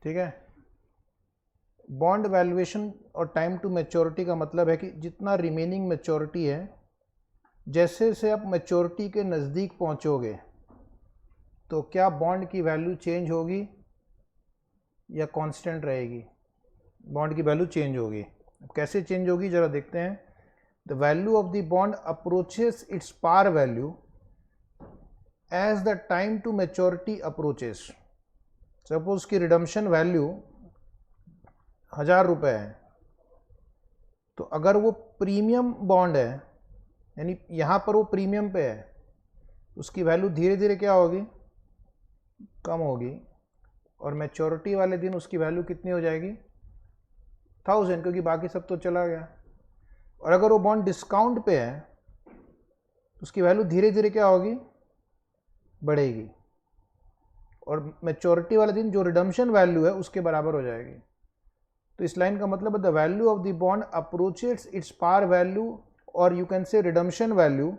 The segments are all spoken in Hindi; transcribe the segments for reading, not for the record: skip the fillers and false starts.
ठीक है। बॉन्ड वैल्यूएशन और टाइम टू मैच्योरिटी का मतलब है कि जितना रिमेनिंग मैच्योरिटी है, जैसे से आप मैच्योरिटी के नज़दीक पहुंचोगे तो क्या बॉन्ड की वैल्यू चेंज होगी या कांस्टेंट रहेगी? बॉन्ड की वैल्यू चेंज होगी। कैसे चेंज होगी ज़रा देखते हैं। The value of the bond approaches its par value as the time to maturity approaches. Suppose की रिडम्पशन वैल्यू 1000 रुपये है, तो अगर वो प्रीमियम बॉन्ड है, यानी यहाँ पर वो प्रीमियम पे है, उसकी वैल्यू धीरे धीरे क्या होगी? कम होगी। और मैच्योरिटी वाले दिन उसकी वैल्यू कितनी हो जाएगी? 1000, क्योंकि बाकी सब तो चला गया। और अगर वो बॉन्ड डिस्काउंट पे है तो उसकी वैल्यू धीरे धीरे क्या होगी? बढ़ेगी। और मैच्योरिटी वाले दिन जो रिडम्पशन वैल्यू है उसके बराबर हो जाएगी। तो इस लाइन का मतलब है the value of the bond approaches its par value, और you can say redemption value,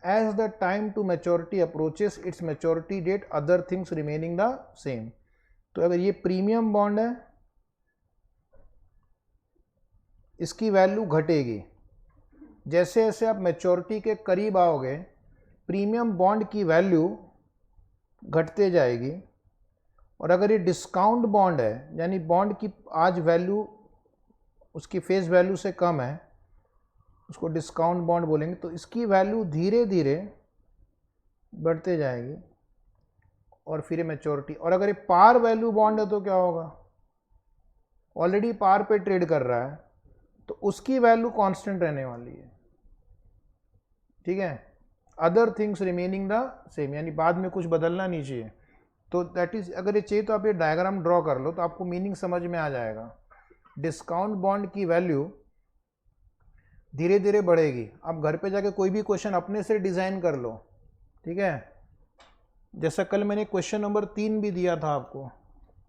as the time to maturity approaches its maturity date, other things remaining the same. तो अगर ये प्रीमियम बॉन्ड है, इसकी वैल्यू घटेगी। जैसे जैसे आप मैच्योरिटी के करीब आओगे, प्रीमियम बॉन्ड की वैल्यू घटते जाएगी। और अगर ये डिस्काउंट बॉन्ड है, यानी बॉन्ड की आज वैल्यू उसकी फेस वैल्यू से कम है, उसको डिस्काउंट बॉन्ड बोलेंगे, तो इसकी वैल्यू धीरे धीरे बढ़ते जाएगी और फिर मैच्योरिटी। और अगर ये पार वैल्यू बॉन्ड है तो क्या होगा? ऑलरेडी पार पे ट्रेड कर रहा है, तो उसकी वैल्यू कांस्टेंट रहने वाली है। ठीक है। Other things remaining the same, यानी बाद में कुछ बदलना नहीं चाहिए। तो दैट इज, अगर ये चाहिए तो आप ये डायग्राम ड्रॉ कर लो तो आपको मीनिंग समझ में आ जाएगा। डिस्काउंट बॉन्ड की वैल्यू धीरे धीरे बढ़ेगी। आप घर पे जाके कोई भी क्वेश्चन अपने से डिजाइन कर लो, ठीक है। जैसा कल मैंने क्वेश्चन नंबर 3 भी दिया था आपको,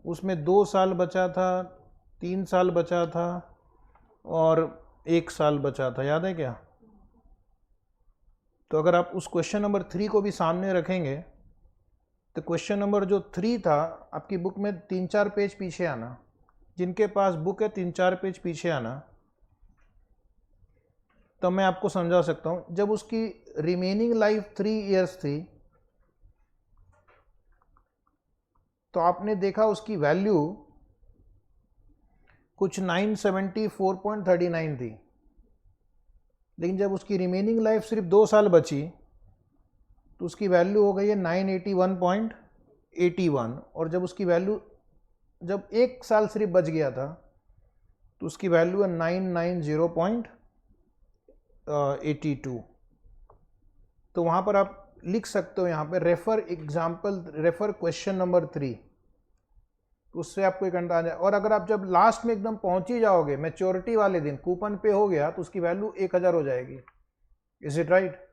उसमें 2 साल बचा था, 3 साल बचा था और 1 साल बचा था, याद है क्या? तो अगर आप उस क्वेश्चन नंबर 3 को भी सामने रखेंगे तो क्वेश्चन नंबर जो 3 था, आपकी बुक में 3-4 पेज पीछे आना, जिनके पास बुक है 3-4 पेज पीछे आना, तो मैं आपको समझा सकता हूं। जब उसकी रिमेनिंग लाइफ 3 इयर्स थी तो आपने देखा उसकी वैल्यू कुछ 974.39 थी, लेकिन जब उसकी रिमेनिंग लाइफ सिर्फ 2 साल बची तो उसकी वैल्यू हो गई है 981.81। और जब उसकी वैल्यू, जब 1 साल सिर्फ बच गया था तो उसकी वैल्यू है 990.82। तो वहाँ पर आप लिख सकते हो, यहाँ पे refer example, refer question number 3, तो उससे आपको एक अंदाजा। और अगर आप जब लास्ट में एकदम पहुंच ही जाओगे, मैच्योरिटी वाले दिन कूपन पे हो गया, तो उसकी वैल्यू 1000 हो जाएगी। Is it right?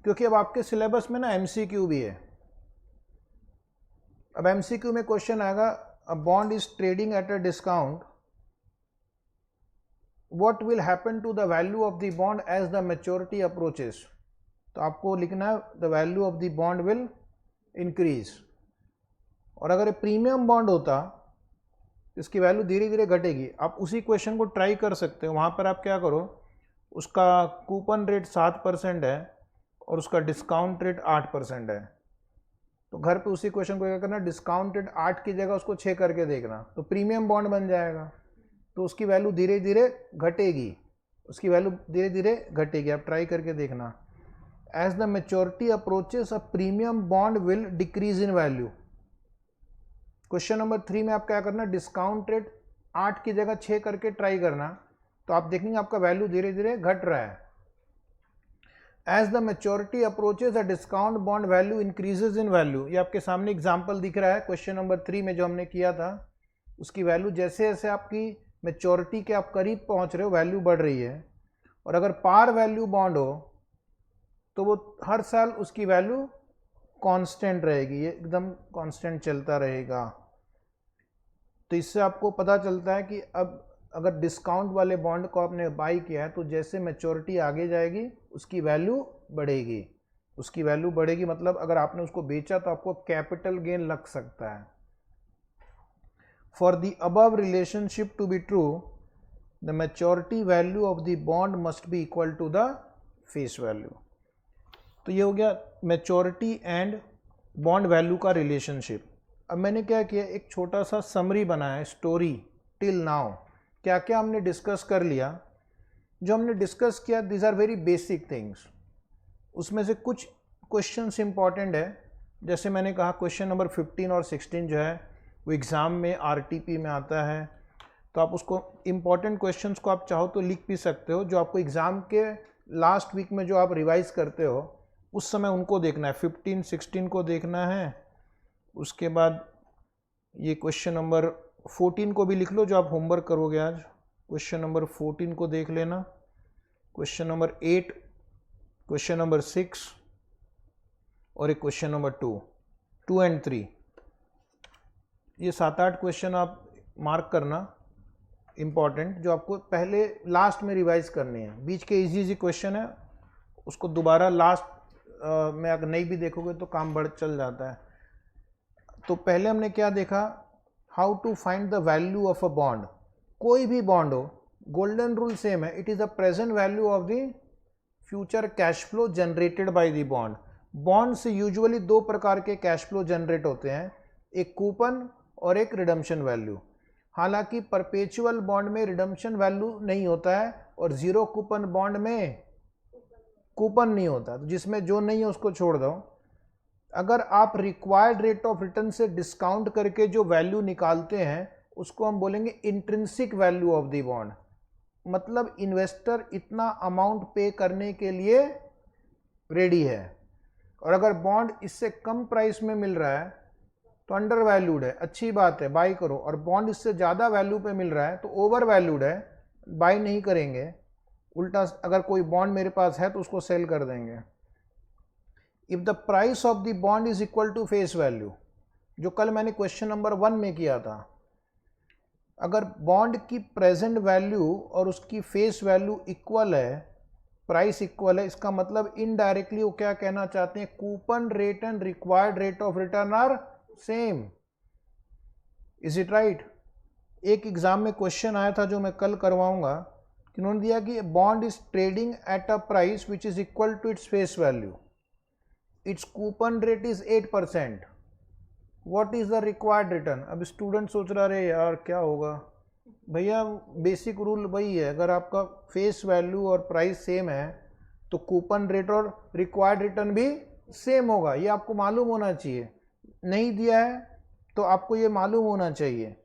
क्योंकि अब आपके सिलेबस में ना एमसीक्यू भी है। अब एमसीक्यू में क्वेश्चन आएगा, a bond is trading at a discount, what will happen to the value of the bond as the maturity approaches. तो आपको लिखना है the value of the bond will increase. और अगर प्रीमियम बॉन्ड होता इसकी वैल्यू धीरे धीरे घटेगी। आप उसी क्वेश्चन को ट्राई कर सकते हो। वहाँ पर आप क्या करो, उसका कूपन रेट 7% है और उसका डिस्काउंट रेट 8% है, तो घर पे उसी क्वेश्चन को क्या करना, डिस्काउंट रेट 8 की जगह उसको 6 करके देखना, तो प्रीमियम बॉन्ड बन जाएगा। तो उसकी वैल्यू धीरे धीरे घटेगी, उसकी वैल्यू धीरे धीरे घटेगी। आप ट्राई करके देखना। As the maturity approaches a premium bond will decrease in value. Question number 3 में आप क्या करना, डिस्काउंट रेट 8 की जगह 6 करके ट्राई करना, तो आप देखेंगे आपका वैल्यू धीरे धीरे घट रहा है। As the maturity approaches the discount bond value increases in value. ये आपके सामने एग्जांपल दिख रहा है क्वेश्चन नंबर 3 में जो हमने किया था। उसकी वैल्यू जैसे जैसे आपकी मैच्योरिटी के आप करीब पहुंच रहे हो, वैल्यू बढ़ रही है। और अगर पार वैल्यू बॉन्ड हो तो वो हर साल उसकी वैल्यू कांस्टेंट रहेगी, ये एकदम कांस्टेंट चलता रहेगा। तो इससे आपको पता चलता है कि अब अगर डिस्काउंट वाले बॉन्ड को आपने बाई किया है तो जैसे मैच्योरिटी आगे जाएगी उसकी वैल्यू बढ़ेगी। उसकी वैल्यू बढ़ेगी, मतलब अगर आपने उसको बेचा तो आपको कैपिटल गेन लग सकता है। For the above relationship to be true the maturity value of the bond must be equal to the face value. तो ये हो गया मैच्योरिटी एंड बॉन्ड वैल्यू का रिलेशनशिप। अब मैंने क्या किया, एक छोटा सा समरी बनाया है, स्टोरी टिल नाउ क्या क्या हमने डिस्कस कर लिया। जो हमने डिस्कस किया these are very basic things, उसमें से कुछ क्वेश्चंस इंपॉर्टेंट है। जैसे मैंने कहा क्वेश्चन नंबर 15 और 16 जो है वो एग्ज़ाम में आरटीपी में आता है, तो आप उसको इम्पॉर्टेंट क्वेश्चंस को आप चाहो तो लिख भी सकते हो, जो आपको एग्ज़ाम के लास्ट वीक में जो आप रिवाइज करते हो उस समय उनको देखना है। 15 16 को देखना है, उसके बाद ये क्वेश्चन नंबर 14 को भी लिख लो जो आप होमवर्क करोगे आज। क्वेश्चन नंबर 14 को देख लेना, क्वेश्चन नंबर 8, क्वेश्चन नंबर 6 और एक क्वेश्चन नंबर 2 एंड 3। ये 7-8 क्वेश्चन आप मार्क करना इम्पॉर्टेंट, जो आपको पहले लास्ट में रिवाइज करने हैं। बीच के इजी क्वेश्चन है, उसको दोबारा लास्ट में अगर नहीं भी देखोगे तो काम बढ़ चल जाता है। तो पहले हमने क्या देखा, how to find the value of a bond. कोई भी बॉन्ड हो, गोल्डन रूल सेम है, it is the present value of the future cash flow generated by the bond. Bond से यूजुअली 2 प्रकार के कैश फ्लो जनरेट होते हैं, एक कूपन और एक रिडम्पशन वैल्यू। हालांकि परपेचुअल बॉन्ड में रिडम्पशन वैल्यू नहीं होता है और जीरो कूपन बॉन्ड में कूपन नहीं होता, तो जिसमें जो नहीं है उसको छोड़ दो। अगर आप रिक्वायर्ड रेट ऑफ रिटर्न से डिस्काउंट करके जो वैल्यू निकालते हैं उसको हम बोलेंगे intrinsic value of the bond. मतलब इन्वेस्टर इतना अमाउंट पे करने के लिए रेडी है, और अगर बॉन्ड इससे कम प्राइस में मिल रहा है तो अंडर वैल्यूड है, अच्छी बात है, बाई करो। और बॉन्ड इससे ज़्यादा वैल्यू पे मिल रहा है तो ओवर वैल्यूड है, बाई नहीं करेंगे। उल्टा अगर कोई बॉन्ड मेरे पास है तो उसको सेल कर देंगे। If the price of the bond is equal to face value, जो कल मैंने क्वेश्चन नंबर 1 में किया था, अगर बॉन्ड की प्रेजेंट वैल्यू और उसकी फेस वैल्यू इक्वल है, प्राइस इक्वल है, इसका मतलब इनडायरेक्टली वो क्या कहना चाहते हैं, coupon rate and required rate of return are same. Is it right? एक एग्जाम में क्वेश्चन आया था जो मैं कल करवाऊंगा, उन्होंने दिया कि bond is trading at a price which is equal to its face value, its coupon rate is 8%, what is the required return. अब स्टूडेंट सोच रहा है यार क्या होगा, भैया बेसिक रूल वही है, अगर आपका फेस वैल्यू और प्राइस सेम है तो कूपन रेट और रिक्वायर्ड रिटर्न भी सेम होगा, ये आपको मालूम होना चाहिए। नहीं दिया है तो आपको ये मालूम होना चाहिए।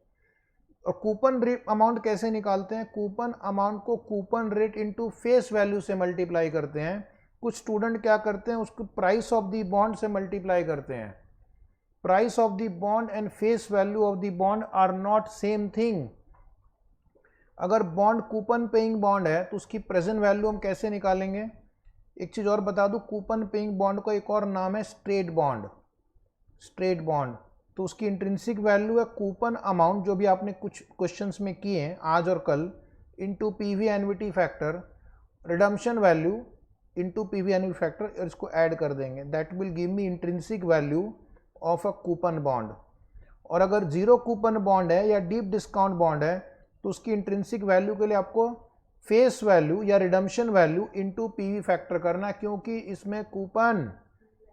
और कूपन रेट अमाउंट कैसे निकालते हैं, कूपन अमाउंट को coupon rate into face value से मल्टीप्लाई करते हैं। कुछ स्टूडेंट क्या करते हैं, उसको प्राइस ऑफ द बॉन्ड से मल्टीप्लाई करते हैं। Price of the bond and face value of the bond are not same thing. अगर बॉन्ड कूपन पेइंग बॉन्ड है तो उसकी प्रेजेंट वैल्यू हम कैसे निकालेंगे। एक चीज़ और बता दूं, कूपन पेइंग बॉन्ड का एक और नाम है स्ट्रेट बॉन्ड। स्ट्रेट बॉन्ड तो उसकी इंट्रिंसिक वैल्यू है कूपन अमाउंट, जो भी आपने कुछ क्वेश्चंस में किए हैं आज और कल, into PV annuity factor, redemption value into PV annuity factor, और इसको ऐड कर देंगे, that will give me intrinsic value of a coupon bond. और अगर जीरो कूपन बॉन्ड है या डीप डिस्काउंट बॉन्ड है तो उसकी इंट्रिंसिक वैल्यू के लिए आपको फेस वैल्यू या redemption value into PV factor करना है, क्योंकि इसमें कूपन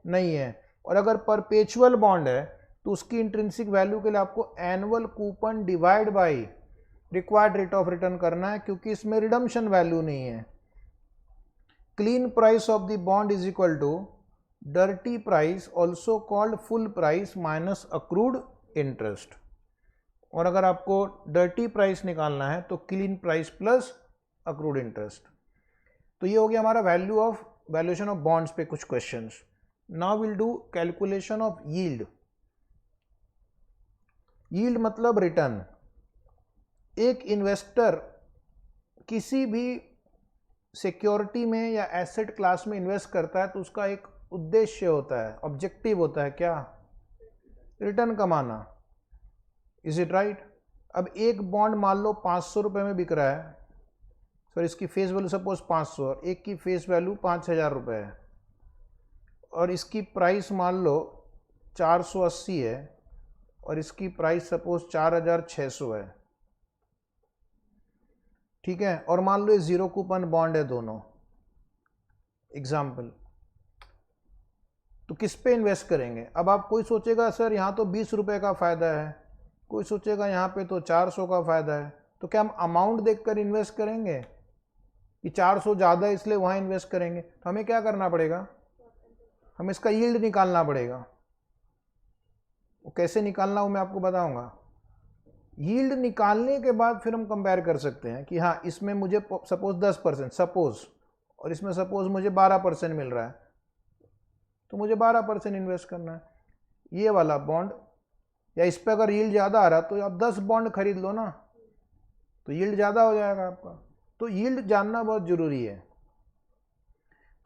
नहीं है। और अगर परपेचुअल बॉन्ड है तो उसकी इंट्रिंसिक वैल्यू के लिए आपको annual coupon divide by required rate of return करना है, क्योंकि इसमें रिडम्पशन वैल्यू नहीं है। Clean price of the bond is equal to dirty price also called full price minus accrued interest. और अगर आपको डर्टी प्राइस निकालना है तो clean price plus accrued interest. तो ये हो गया हमारा वैल्यूएशन ऑफ बॉन्ड्स पे कुछ questions. Now will do calculation of yield. Yield मतलब रिटर्न। एक इन्वेस्टर किसी भी सिक्योरिटी में या एसेट क्लास में इन्वेस्ट करता है तो उसका एक उद्देश्य होता है, ऑब्जेक्टिव होता है, क्या, रिटर्न कमाना। Is it right? अब एक बॉन्ड मान लो 500 रुपये में बिक रहा है, सर इसकी फेस वैल्यू सपोज 500 और एक की फेस वैल्यू 5000 रुपये है, और इसकी प्राइस मान लो 480 है और इसकी प्राइस सपोज 4600 है, ठीक है, और मान लो ये 0 कूपन बॉन्ड है दोनों, एग्जाम्पल, तो किस पे इन्वेस्ट करेंगे? अब आप कोई सोचेगा सर यहाँ तो 20 रुपये का फ़ायदा है, कोई सोचेगा यहाँ पे तो 400 का फ़ायदा है, तो क्या हम अमाउंट देखकर इन्वेस्ट करेंगे कि 400 ज़्यादा है इसलिए वहाँ इन्वेस्ट करेंगे? तो हमें क्या करना पड़ेगा, हमें इसका यील्ड निकालना पड़ेगा। वो कैसे निकालना वो मैं आपको बताऊंगा। यील्ड निकालने के बाद फिर हम कंपेयर कर सकते हैं कि हाँ इसमें मुझे सपोज 10% सपोज, और इसमें सपोज मुझे 12% मिल रहा है, तो मुझे 12% इन्वेस्ट करना है। ये वाला बॉन्ड, या इस पर अगर यील्ड ज़्यादा आ रहा तो आप 10 बॉन्ड खरीद लो ना, तो यील्ड ज़्यादा हो जाएगा आपका। तो यील्ड जानना बहुत ज़रूरी है।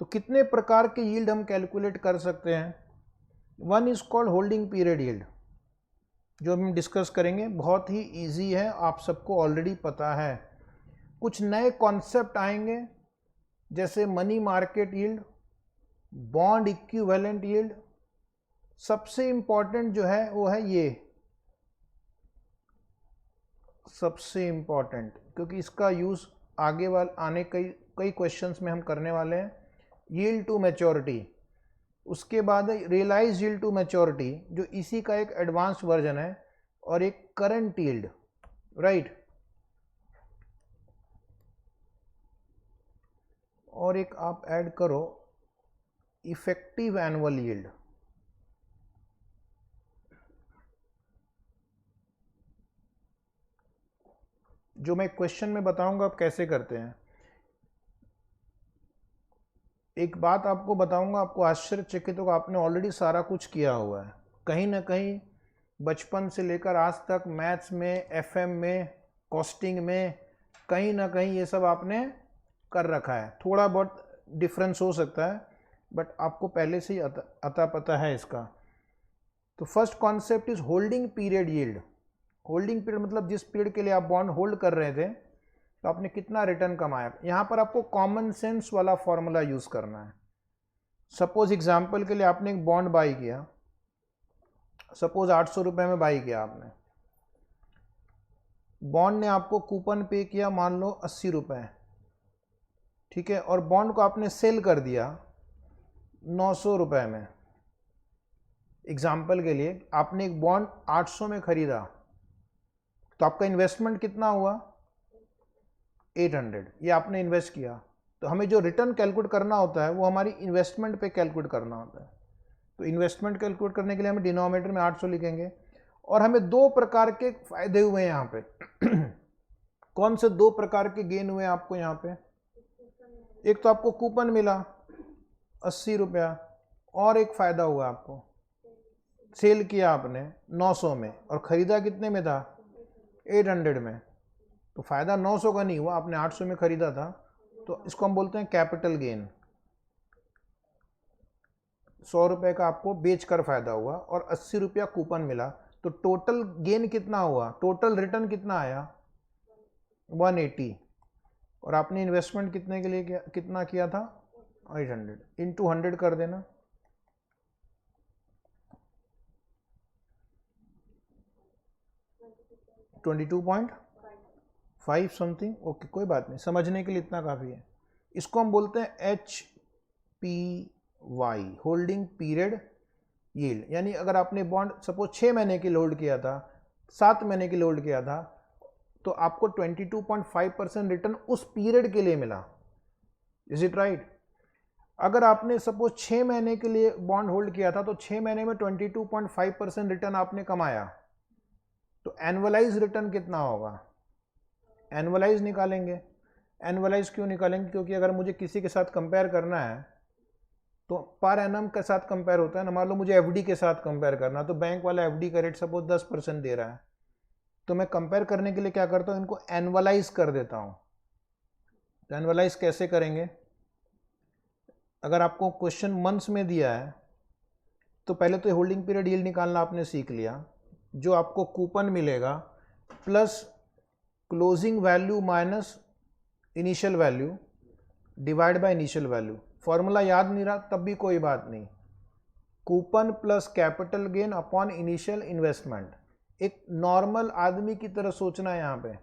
तो कितने प्रकार के यील्ड हम कैलकुलेट कर सकते हैं? One is called holding period yield, जो हम डिस्कस करेंगे, बहुत ही इजी है, आप सबको ऑलरेडी पता है। कुछ नए कॉन्सेप्ट आएंगे जैसे money market yield, bond equivalent yield, सबसे इंपॉर्टेंट जो है वो है ये, सबसे इंपॉर्टेंट, क्योंकि इसका यूज आगे वाले आने कई क्वेश्चंस में हम करने वाले हैं। यील्ड टू मैच्योरिटी, उसके बाद रियलाइज यील्ड टू मैच्योरिटी जो इसी का एक एडवांस वर्जन है, और एक करंट यील्ड, राइट, और एक आप ऐड करो इफेक्टिव एनुअल यील्ड। जो मैं क्वेश्चन में बताऊंगा आप कैसे करते हैं। एक बात आपको बताऊंगा, आपको आश्चर्यचकित होगा, आपने ऑलरेडी सारा कुछ किया हुआ है कहीं ना कहीं, बचपन से लेकर आज तक मैथ्स में, एफएम में, कॉस्टिंग में, कहीं ना कहीं ये सब आपने कर रखा है। थोड़ा बहुत डिफरेंस हो सकता है बट आपको पहले से ही अता पता है इसका। तो first concept is holding period yield. Holding period मतलब जिस पीरियड के लिए आप बॉन्ड होल्ड कर रहे थे तो आपने कितना रिटर्न कमाया। यहाँ पर आपको कॉमन सेंस वाला फॉर्मूला यूज करना है। सपोज एग्जाम्पल के लिए आपने एक बॉन्ड बाई किया, सपोज 800 रुपये में बाई किया आपने, बॉन्ड ने आपको कूपन पे किया मान लो 80 रुपये, ठीक है, और बॉन्ड को आपने सेल कर दिया 900 रुपये में। एग्जाम्पल के लिए आपने एक बॉन्ड 800 में खरीदा तो आपका इन्वेस्टमेंट कितना हुआ 800, ये आपने इन्वेस्ट किया। तो हमें जो रिटर्न कैलकुलेट करना होता है वो हमारी इन्वेस्टमेंट पे कैलकुलेट करना होता है। तो इन्वेस्टमेंट कैलकुलेट करने के लिए हमें डिनोमिनेटर में 800 लिखेंगे। और हमें दो प्रकार के फायदे हुए हैं यहाँ पे कौन से दो प्रकार के गेन हुए आपको यहाँ पे? एक तो आपको कूपन मिला 80 रुपया, और एक फायदा हुआ आपको, सेल किया आपने 900 में और खरीदा कितने में था 800 में। तो फायदा 900 का नहीं हुआ, आपने 800 में खरीदा था, तो इसको हम बोलते हैं कैपिटल गेन। 100 रुपये का आपको बेचकर फायदा हुआ और 80 रुपया कूपन मिला, तो टोटल गेन कितना हुआ, टोटल रिटर्न कितना आया 180, और आपने इन्वेस्टमेंट कितने के लिए कितना किया था 800, इंटू 100 कर देना, $22.5 समथिंग। ओके कोई बात नहीं, समझने के लिए इतना काफ़ी है। इसको हम बोलते हैं HPY, होल्डिंग पीरियड यील्ड। यानी अगर आपने बॉन्ड सपोज 6 महीने के लिए होल्ड किया था, 7 महीने के लिए होल्ड किया था, तो आपको 22.5% रिटर्न उस पीरियड के लिए मिला। Is it right? अगर आपने सपोज 6 महीने के लिए बॉन्ड होल्ड किया था तो 6 महीने में 22.5% रिटर्न आपने कमाया, तो एनुअलाइज रिटर्न कितना होगा? एनुअलाइज निकालेंगे। एनुअलाइज क्यों निकालेंगे? क्योंकि अगर मुझे किसी के साथ कंपेयर करना है तो पर एनम के साथ कंपेयर होता है ना। मान लो मुझे एफडी के साथ कंपेयर करना, तो बैंक वाला एफडी का रेट सपोज 10% दे रहा है, तो मैं कंपेयर करने के लिए क्या करता हूँ, इनको एनुअलाइज कर देता हूँ। तो एनुअलाइज कैसे करेंगे? अगर आपको क्वेश्चन मंथ्स में दिया है तो पहले तो होल्डिंग पीरियड यील्ड निकालना आपने सीख लिया, जो आपको कूपन मिलेगा plus closing value minus initial value divide by initial value. Formula याद नहीं रहा तब भी कोई बात नहीं, coupon plus capital gain upon initial investment. एक नॉर्मल आदमी की तरह सोचना है यहाँ पे,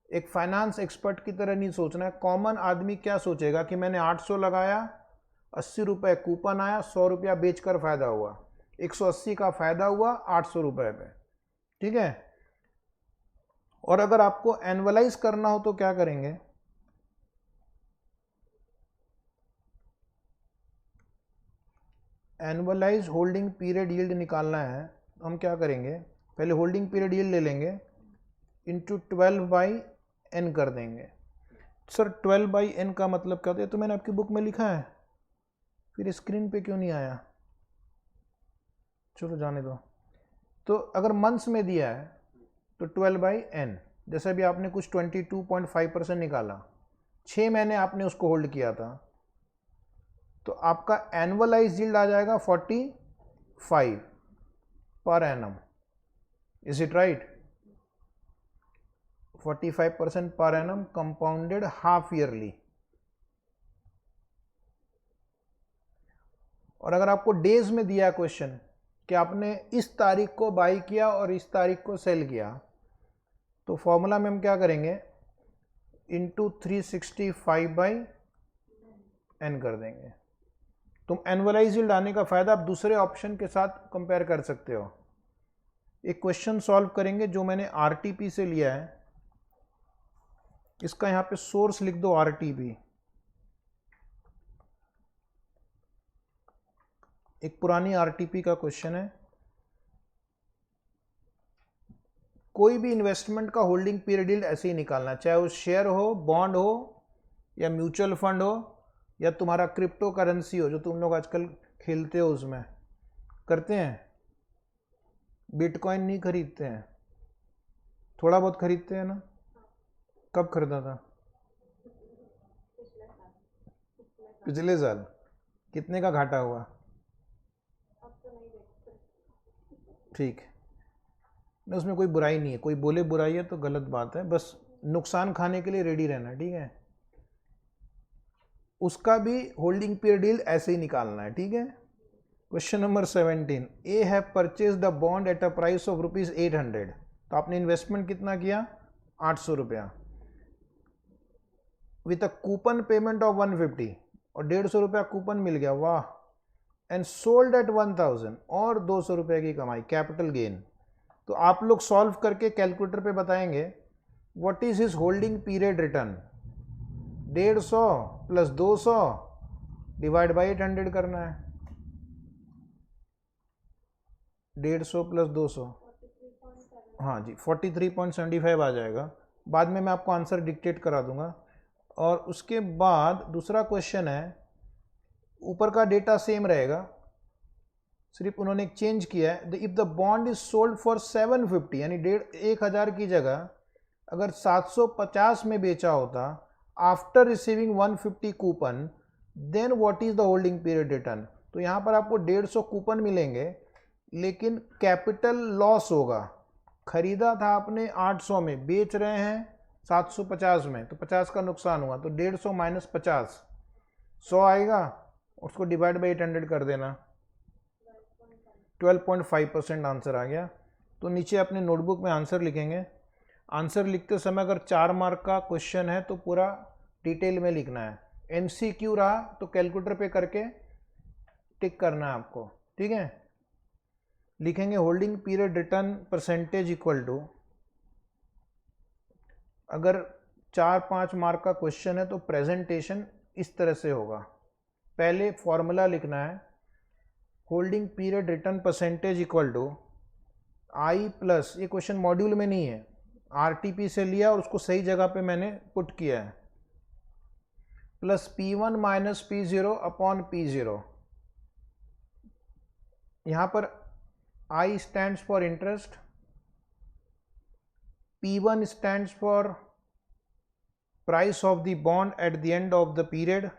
एक फाइनेंस एक्सपर्ट की तरह नहीं सोचना है। कॉमन आदमी क्या सोचेगा कि मैंने 800 लगाया, 80 रुपये कूपन आया, 100 रुपया बेचकर फायदा हुआ, 180 का फायदा हुआ 800 रुपये पे, ठीक है। और अगर आपको एनुअलाइज करना हो तो क्या करेंगे, एनुअलाइज होल्डिंग पीरियड यील्ड निकालना है। हम क्या करेंगे, पहले होल्डिंग पीरियड यील्ड ले लेंगे, इंटू 12/n कर देंगे। सर 12/n का मतलब क्या होता है, तो मैंने आपकी बुक में लिखा है, फिर स्क्रीन पे क्यों नहीं आया, चलो जाने दो। तो अगर मंथ्स में दिया है तो 12/n, जैसे अभी आपने कुछ 22.5% निकाला, 6 महीने आपने उसको होल्ड किया था, तो आपका एनुअलाइज यील्ड आ जाएगा 45 per annum. Is it right? 45% पर एनम कंपाउंडेड हाफ ईयरली। और अगर आपको डेज में दिया क्वेश्चन कि आपने इस तारीख को बाई किया और इस तारीख को सेल किया, तो फॉर्मूला में हम क्या करेंगे, इंटू 365/n कर देंगे। तुम एनुअलाइज यील्ड आने का फायदा आप दूसरे ऑप्शन के साथ कंपेयर कर सकते हो। एक क्वेश्चन सॉल्व करेंगे जो मैंने आरटीपी से लिया है, इसका यहां पे सोर्स लिख दो आरटीपी। एक पुरानी आरटीपी का क्वेश्चन है, कोई भी इन्वेस्टमेंट का होल्डिंग पीरियड यील्ड ऐसे ही निकालना, चाहे वो शेयर हो, बॉन्ड हो, या म्यूचुअल फंड हो, या तुम्हारा क्रिप्टो करेंसी हो जो तुम लोग आजकल खेलते हो, उसमें करते हैं। बिटकॉइन नहीं खरीदते हैं, थोड़ा बहुत खरीदते हैं ना। कब खरीदा था? पिछले साल। कितने का घाटा हुआ? ठीक, नहीं उसमें कोई बुराई नहीं है, कोई बोले बुराई है तो गलत बात है, बस नुकसान खाने के लिए रेडी रहना, ठीक है। उसका भी होल्डिंग पीरियड यील्ड ऐसे ही निकालना है, ठीक है। Question number 17, A have purchase the bond eight a price of ₹800। तो आपने इन्वेस्टमेंट कितना किया, 800 रुपया, with a coupon payment of 150, और 150 रुपया कूपन मिल गया, वाह। एंड सोल्ड एट 1000, और 200 रुपये की कमाई, कैपिटल गेन। तो आप लोग सॉल्व करके कैलकुलेटर पे बताएंगे what is his holding period return. 150 plus 200 divide by 800 करना है, 150 प्लस 200, हाँ जी 43.75 आ जाएगा। बाद में मैं आपको आंसर डिक्टेट करा दूंगा। और उसके बाद दूसरा क्वेश्चन है, ऊपर का डेटा सेम रहेगा, सिर्फ उन्होंने एक चेंज किया है। If the bond is sold for 750, यानी 1000 की जगह अगर 750 में बेचा होता after receiving 150 coupon, then what is the holding period return. तो यहाँ पर आपको 150 कूपन मिलेंगे, लेकिन कैपिटल लॉस होगा। खरीदा था आपने 800 में, बेच रहे हैं 750 में, तो 50 का नुकसान हुआ। तो 150 माइनस 50, 100 आएगा, उसको डिवाइड बाई 800 कर देना, 12.5% आंसर आ गया। तो नीचे अपने नोटबुक में आंसर लिखेंगे। आंसर लिखते समय अगर 4 मार्क का क्वेश्चन है तो पूरा डिटेल में लिखना है। एमसीक्यू रहा तो कैलकुलेटर पे करके टिक करना है आपको, ठीक है। लिखेंगे holding period return percentage equal to, अगर 4-5 मार्क का क्वेश्चन है तो प्रेजेंटेशन इस तरह से होगा। पहले फॉर्मूला लिखना है, holding period return percentage equal to I plus, ये क्वेश्चन मॉड्यूल में नहीं है, आरटीपी से लिया और उसको सही जगह पे मैंने पुट किया है, plus P1 minus P0 upon P0। यहाँ पर I stands for interest, P1 stands for price of the bond at the end of the period.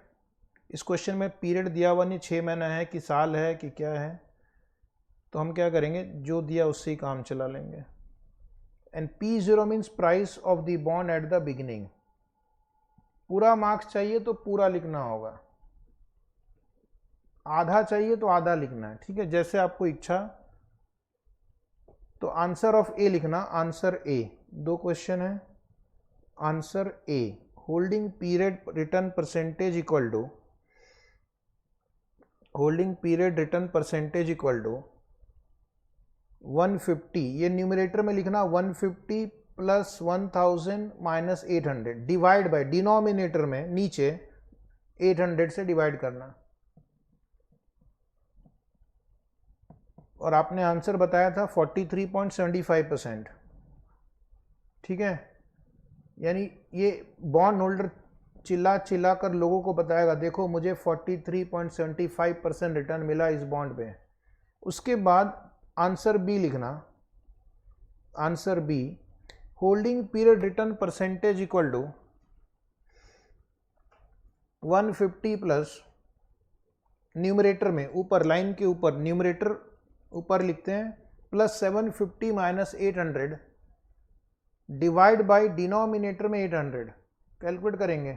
इस क्वेश्चन में पीरियड दिया हुआ नहीं, 6 महीना है कि साल है कि क्या है, तो हम क्या करेंगे, जो दिया उससे ही काम चला लेंगे। And P0 means price of the bond at the beginning. पूरा मार्क्स चाहिए तो पूरा लिखना होगा। आधा चाहिए तो आधा लिखना है, ठीक है, जैसे आपको इच्छा। तो आंसर ऑफ ए लिखना, आंसर ए। दो क्वेश्चन है। Answer A, holding period return percentage equal to, holding period return percentage equal to 150, ये न्यूमरेटर में लिखना 150 plus 1000 minus 800 divide by, denominator में नीचे 800 से डिवाइड करना। और आपने आंसर बताया था 43.75%, ठीक है। यानी ये बॉन्ड होल्डर चिल्ला चिल्ला कर लोगों को बताएगा देखो मुझे 43.75% रिटर्न मिला इस बॉन्ड पे। उसके बाद आंसर बी लिखना, answer B, holding period return percentage equal to 150 plus, numerator में ऊपर लाइन के ऊपर न्यूमरेटर ऊपर लिखते हैं plus 750 minus 800 divide by denominator में 800, कैलकुलेट करेंगे।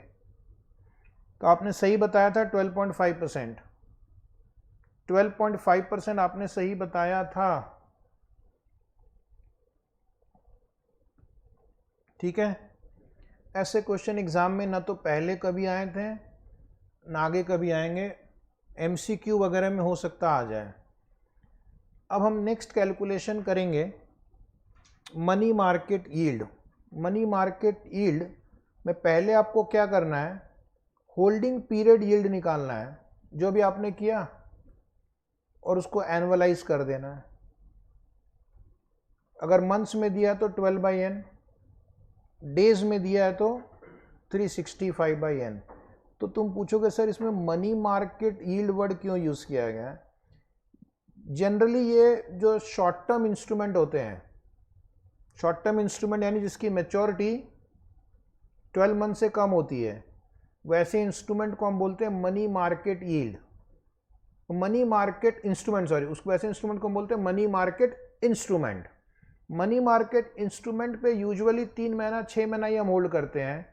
तो आपने सही बताया था 12.5%, 12.5% आपने सही बताया था, ठीक है। ऐसे क्वेश्चन एग्जाम में ना तो पहले कभी आए थे ना आगे कभी आएंगे, एमसीक्यू वगैरह में हो सकता आ जाए। अब हम नेक्स्ट कैलकुलेशन करेंगे money market yield. Money market yield में पहले आपको क्या करना है, होल्डिंग पीरियड यील्ड निकालना है जो भी आपने किया, और उसको एनुअलाइज कर देना है। अगर मंथ्स में दिया है तो 12/n, डेज में दिया है तो 365/n। तो तुम पूछोगे सर इसमें मनी मार्केट यील्ड वर्ड क्यों यूज किया गया है। जनरली ये जो शॉर्ट टर्म इंस्ट्रूमेंट होते हैं, शॉर्ट टर्म इंस्ट्रूमेंट यानी जिसकी मैच्योरिटी 12 मंथ से कम होती है, वैसे इंस्ट्रूमेंट को हम बोलते हैं money market yield, money market instrument, sorry, उसको वैसे इंस्ट्रूमेंट को हम बोलते हैं money market instrument. Money market instrument पे यूजुअली 3 महीना 6 महीना ही हम होल्ड करते हैं,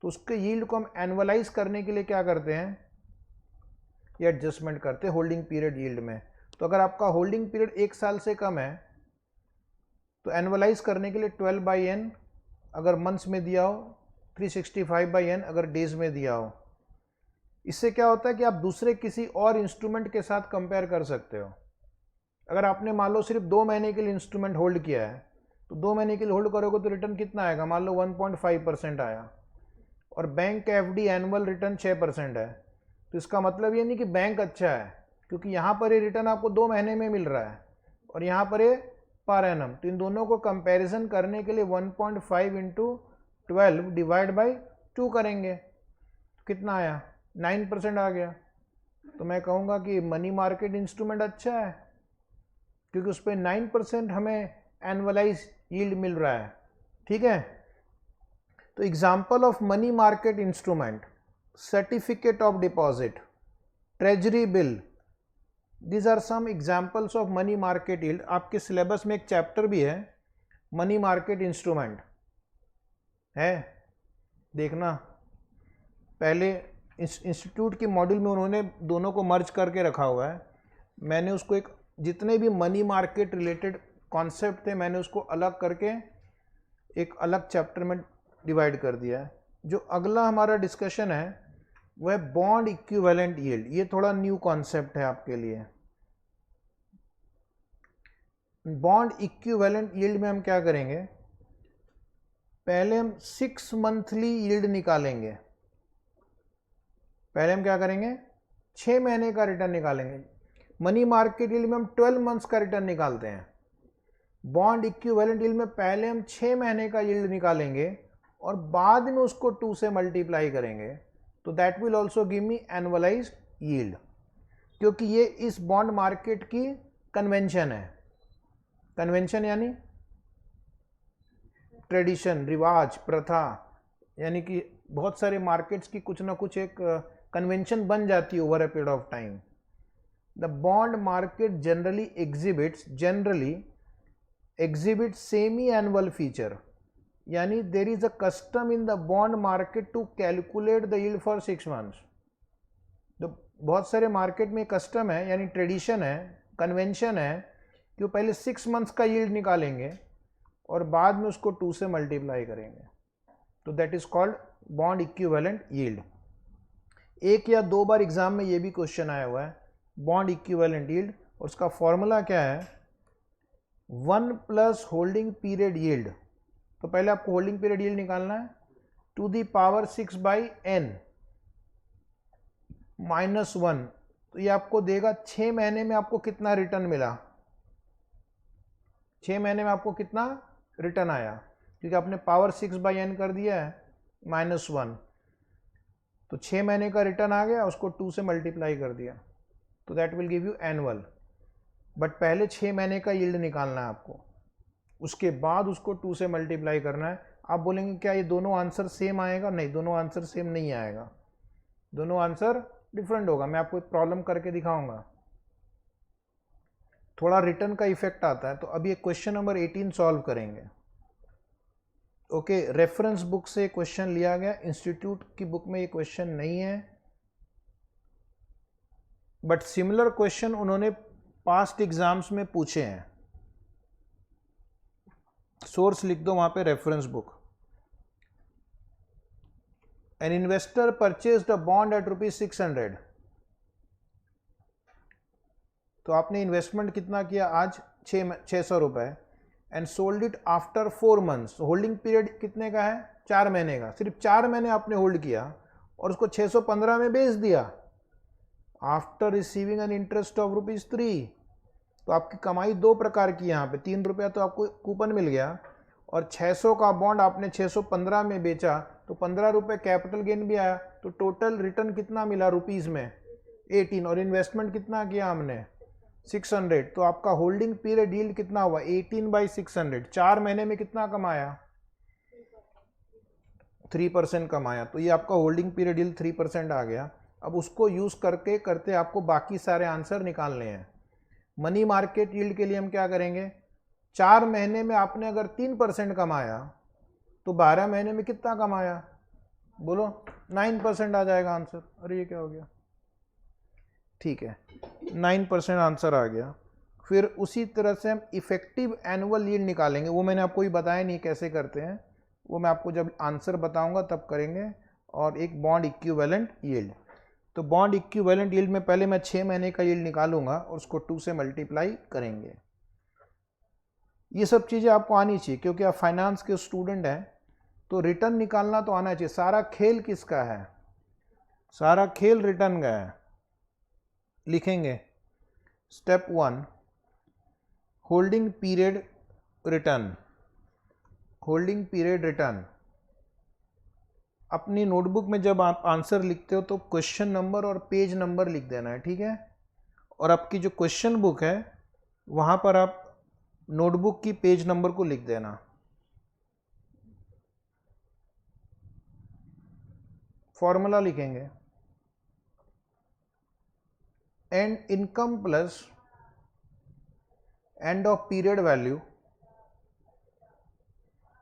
तो उसके यील्ड को हम एनुअलाइज करने के लिए क्या करते हैं, ये एडजस्टमेंट करते हैं होल्डिंग पीरियड यील्ड में। तो अगर आपका होल्डिंग पीरियड 1 साल से कम है तो एनुअलाइज करने के लिए 12/n अगर मंथ्स में दिया हो, 365/n अगर डेज में दिया हो। इससे क्या होता है कि आप दूसरे किसी और इंस्ट्रूमेंट के साथ कंपेयर कर सकते हो। अगर आपने मान लो सिर्फ 2 महीने के लिए इंस्ट्रूमेंट होल्ड किया है, तो 2 महीने के लिए होल्ड करोगे तो रिटर्न कितना आएगा, मान लो 1.5% आया, और बैंक का एफडी एनुअल रिटर्न 6% है। तो इसका मतलब ये नहीं कि बैंक अच्छा है, क्योंकि यहाँ पर ये रिटर्न आपको 2 महीने में मिल रहा है और यहाँ पर ये पर एनम। तो इन दोनों को कंपैरिजन करने के लिए 1.5 इंटू 12 डिवाइड बाई 2 करेंगे, तो कितना आया, 9% आ गया। तो मैं कहूँगा कि मनी मार्केट इंस्ट्रूमेंट अच्छा है क्योंकि उस पर 9% हमें एनुअलाइज यील्ड मिल रहा है, ठीक है। तो example of money market instrument, certificate of deposit, treasury bill, these are some examples of money market yield. आपके सिलेबस में एक चैप्टर भी है मनी मार्केट इंस्ट्रूमेंट है, देखना। पहले इंस्टीट्यूट के मॉड्यूल में उन्होंने दोनों को मर्ज करके रखा हुआ है, मैंने उसको एक, जितने भी मनी मार्केट रिलेटेड कॉन्सेप्ट थे मैंने उसको अलग करके एक अलग चैप्टर में डिवाइड कर दिया है। जो अगला हमारा डिस्कशन है वो है बॉन्ड इक्विवेलेंट यील्ड। ये थोड़ा न्यू कॉन्सेप्ट है आपके लिए। बॉन्ड इक्विवेलेंट यील्ड में हम क्या करेंगे, पहले हम 6 मंथली यील्ड निकालेंगे। पहले हम क्या करेंगे, 6 महीने का रिटर्न निकालेंगे। मनी मार्केट यील्ड में हम 12 मंथ्स का रिटर्न निकालते हैं। बॉन्ड इक्विवेलेंट यील्ड में पहले हम 6 महीने का यील्ड निकालेंगे और बाद में उसको 2 से मल्टीप्लाई करेंगे, तो that will also give me annualised yield, क्योंकि ये इस बॉन्ड मार्केट की कन्वेंशन है। कन्वेंशन यानी ट्रेडिशन, रिवाज, प्रथा, यानी कि बहुत सारे मार्केट्स की कुछ ना कुछ एक कन्वेंशन बन जाती है over a period of time. The bond market generally exhibits semi-annual feature, यानी there is a custom in the bond market to calculate the yield for 6 months. The बहुत सारे मार्केट में कस्टम है, यानी ट्रेडिशन है, कन्वेंशन है कि वो पहले 6 मंथ्स का यील्ड निकालेंगे और बाद में उसको 2 से मल्टीप्लाई करेंगे। तो that is called bond equivalent yield. एक या दो बार एग्जाम में ये भी क्वेश्चन आया हुआ है, बॉन्ड इक्विवेलेंट यील्ड, और उसका फॉर्मूला क्या है, 1 प्लस होल्डिंग पीरियड यील्ड। तो पहले आपको होल्डिंग पीरियड यील्ड निकालना है, टू दी पावर 6/n -1। तो ये आपको देगा 6 महीने में आपको कितना रिटर्न मिला, 6 महीने में आपको कितना रिटर्न आया, क्योंकि आपने पावर 6/n कर दिया है -1। तो 6 महीने का रिटर्न आ गया, उसको 2 से मल्टीप्लाई कर दिया, तो that will give you annual. But पहले 6 महीने का यील्ड निकालना है आपको, उसके बाद उसको 2 से मल्टीप्लाई करना है। आप बोलेंगे क्या ये दोनों आंसर सेम आएगा? नहीं, दोनों आंसर सेम नहीं आएगा, दोनों आंसर डिफरेंट होगा। मैं आपको एक प्रॉब्लम करके दिखाऊंगा, थोड़ा रिटर्न का इफेक्ट आता है। तो अभी एक क्वेश्चन नंबर 18 सॉल्व करेंगे। ओके, रेफरेंस बुक से क्वेश्चन लिया गया, इंस्टीट्यूट की बुक में ये क्वेश्चन नहीं है, बट सिमिलर क्वेश्चन उन्होंने पास्ट एग्जाम्स में पूछे हैं। सोर्स लिख दो वहां पे, reference book. An investor purchased a bond at ₹600। तो आपने इन्वेस्टमेंट कितना किया आज? 600 रुपए, and sold it after 4 months. Holding period कितने का है? 4 महीने का। सिर्फ 4 महीने आपने होल्ड किया और उसको 615 में बेच दिया after receiving an interest of ₹3। तो आपकी कमाई दो प्रकार की, यहाँ पे 3 रुपया तो आपको कूपन मिल गया, और 600 का बॉन्ड आपने 615 में बेचा तो 15 रुपये कैपिटल गेन भी आया। तो टोटल रिटर्न कितना मिला रुपीज़ में? 18। और इन्वेस्टमेंट कितना किया हमने? 600। तो आपका होल्डिंग पीरियड यील्ड कितना हुआ? 18/600। 4 महीने में कितना कमाया? 3% कमाया। तो ये आपका होल्डिंग पीरियड यील्ड 3% आ गया। अब उसको यूज़ करके करते आपको बाकी सारे आंसर निकालने हैं। मनी मार्केट यील्ड के लिए हम क्या करेंगे, 4 महीने में आपने अगर 3% कमाया तो 12 महीने में कितना कमाया? बोलो, 9% आ जाएगा आंसर। अरे ये क्या हो गया? ठीक है, 9% आंसर आ गया। फिर उसी तरह से हम इफेक्टिव एनुअल यील्ड निकालेंगे, वो मैंने आपको ही बताया नहीं कैसे करते हैं, वो मैं आपको जब आंसर बताऊंगा तब करेंगे। और एक बॉन्ड इक्विवेलेंट यील्ड। तो बॉन्ड इक्विवेलेंट यील्ड में पहले मैं 6 महीने का यील्ड निकालूंगा और उसको 2 से मल्टीप्लाई करेंगे। ये सब चीज़ें आपको आनी चाहिए, क्योंकि आप फाइनेंस के स्टूडेंट हैं, तो रिटर्न निकालना तो आना चाहिए। सारा खेल किसका है? सारा खेल रिटर्न का है। लिखेंगे step 1, holding period return. Holding period return अपनी नोटबुक में जब आप आंसर लिखते हो तो क्वेश्चन नंबर और पेज नंबर लिख देना है, ठीक है? और आपकी जो क्वेश्चन बुक है वहां पर आप नोटबुक की पेज नंबर को लिख देना। फॉर्मूला लिखेंगे, and income plus end of period value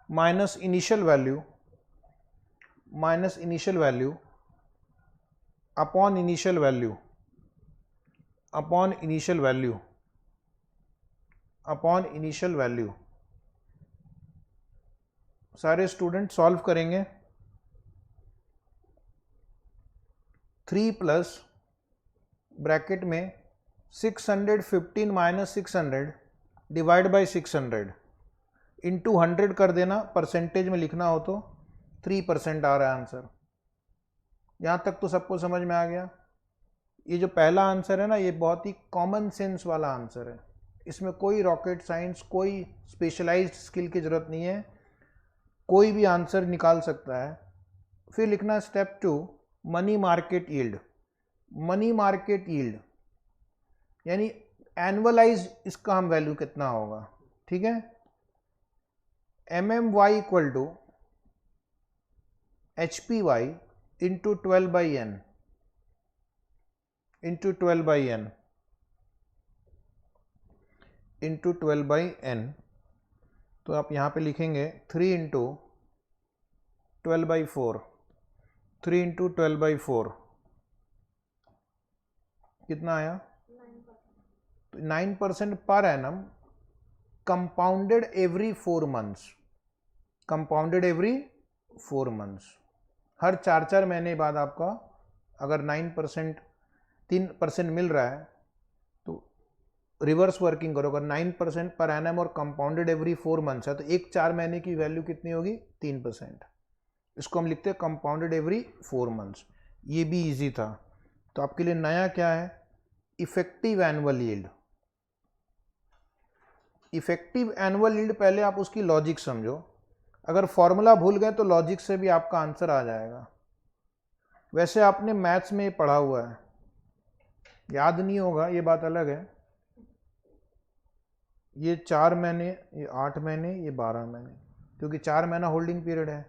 minus initial value upon initial value upon initial value. सारे स्टूडेंट सॉल्व करेंगे। 3 प्लस ब्रैकेट में 615 माइनस 600 डिवाइड बाई 600 इंटू 100 कर देना। परसेंटेज में लिखना हो तो 3% आ रहा है आंसर। यहाँ तक तो सबको समझ में आ गया। ये जो पहला आंसर है ना, ये बहुत ही कॉमन सेंस वाला आंसर है, इसमें कोई रॉकेट साइंस, कोई स्पेशलाइज्ड स्किल की जरूरत नहीं है, कोई भी आंसर निकाल सकता है। फिर लिखना step 2, money market yield. Money market yield यानी एनुअलाइज इसका हम वैल्यू कितना होगा, ठीक है? MMY equal to HPY into 12/n into 12/n। तो आप यहाँ पे लिखेंगे 3 इंटू 12/4, 3 इंटू 12/4 कितना आया? तो 9% per annum compounded every 4 months, compounded every 4 months. हर 4 महीने बाद आपका अगर 9% 3% मिल रहा है तो रिवर्स वर्किंग करो, अगर 9% पर एनम और कंपाउंडेड एवरी 4 मंथ्स है तो एक 4 महीने की वैल्यू कितनी होगी? 3%। इसको हम लिखते हैं कंपाउंडेड एवरी 4 मंथ्स। ये भी इजी था। तो आपके लिए नया क्या है? Effective annual yield. Effective annual yield, पहले आप उसकी लॉजिक समझो। अगर फॉर्मूला भूल गए तो लॉजिक से भी आपका आंसर आ जाएगा। वैसे आपने मैथ्स में पढ़ा हुआ है, याद नहीं होगा ये बात अलग है। ये 4 महीने, ये 8 महीने, ये 12 महीने, क्योंकि 4 महीना होल्डिंग पीरियड है।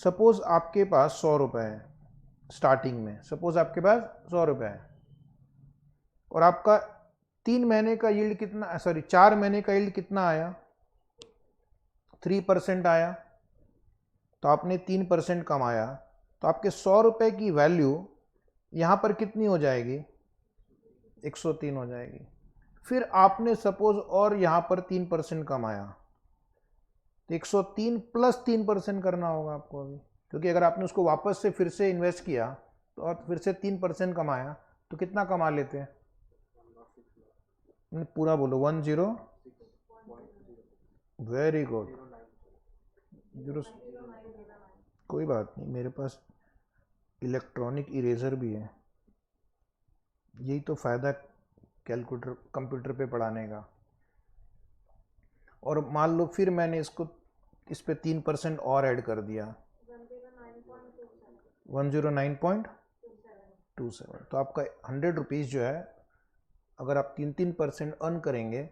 सपोज आपके पास 100 रुपये है स्टार्टिंग में, सपोज आपके पास 100 रुपये है और आपका 3 महीने का यील्ड कितना, सॉरी 4 महीने का यील्ड कितना आया? 3% आया। तो आपने 3% कमाया, तो आपके 100 रुपये की वैल्यू यहाँ पर कितनी हो जाएगी? 103 हो जाएगी। फिर आपने सपोज और यहाँ पर 3% कमाया, तो 103 प्लस 3% करना होगा आपको अभी, क्योंकि अगर आपने उसको वापस से फिर से इन्वेस्ट किया तो और फिर से 3% कमाया तो कितना कमा लेते हैं? पूरा बोलो। 10, वेरी गुड। 0, कोई बात नहीं, मेरे पास इलेक्ट्रॉनिक इरेजर भी है। यही तो फ़ायदा कैलकुलेटर कंप्यूटर पे पढ़ाने का। और मान लो फिर मैंने इसको इस पे 3% और ऐड कर दिया, 109.27। तो आपका 100 रुपीज़ जो है, अगर आप 3% अर्न करेंगे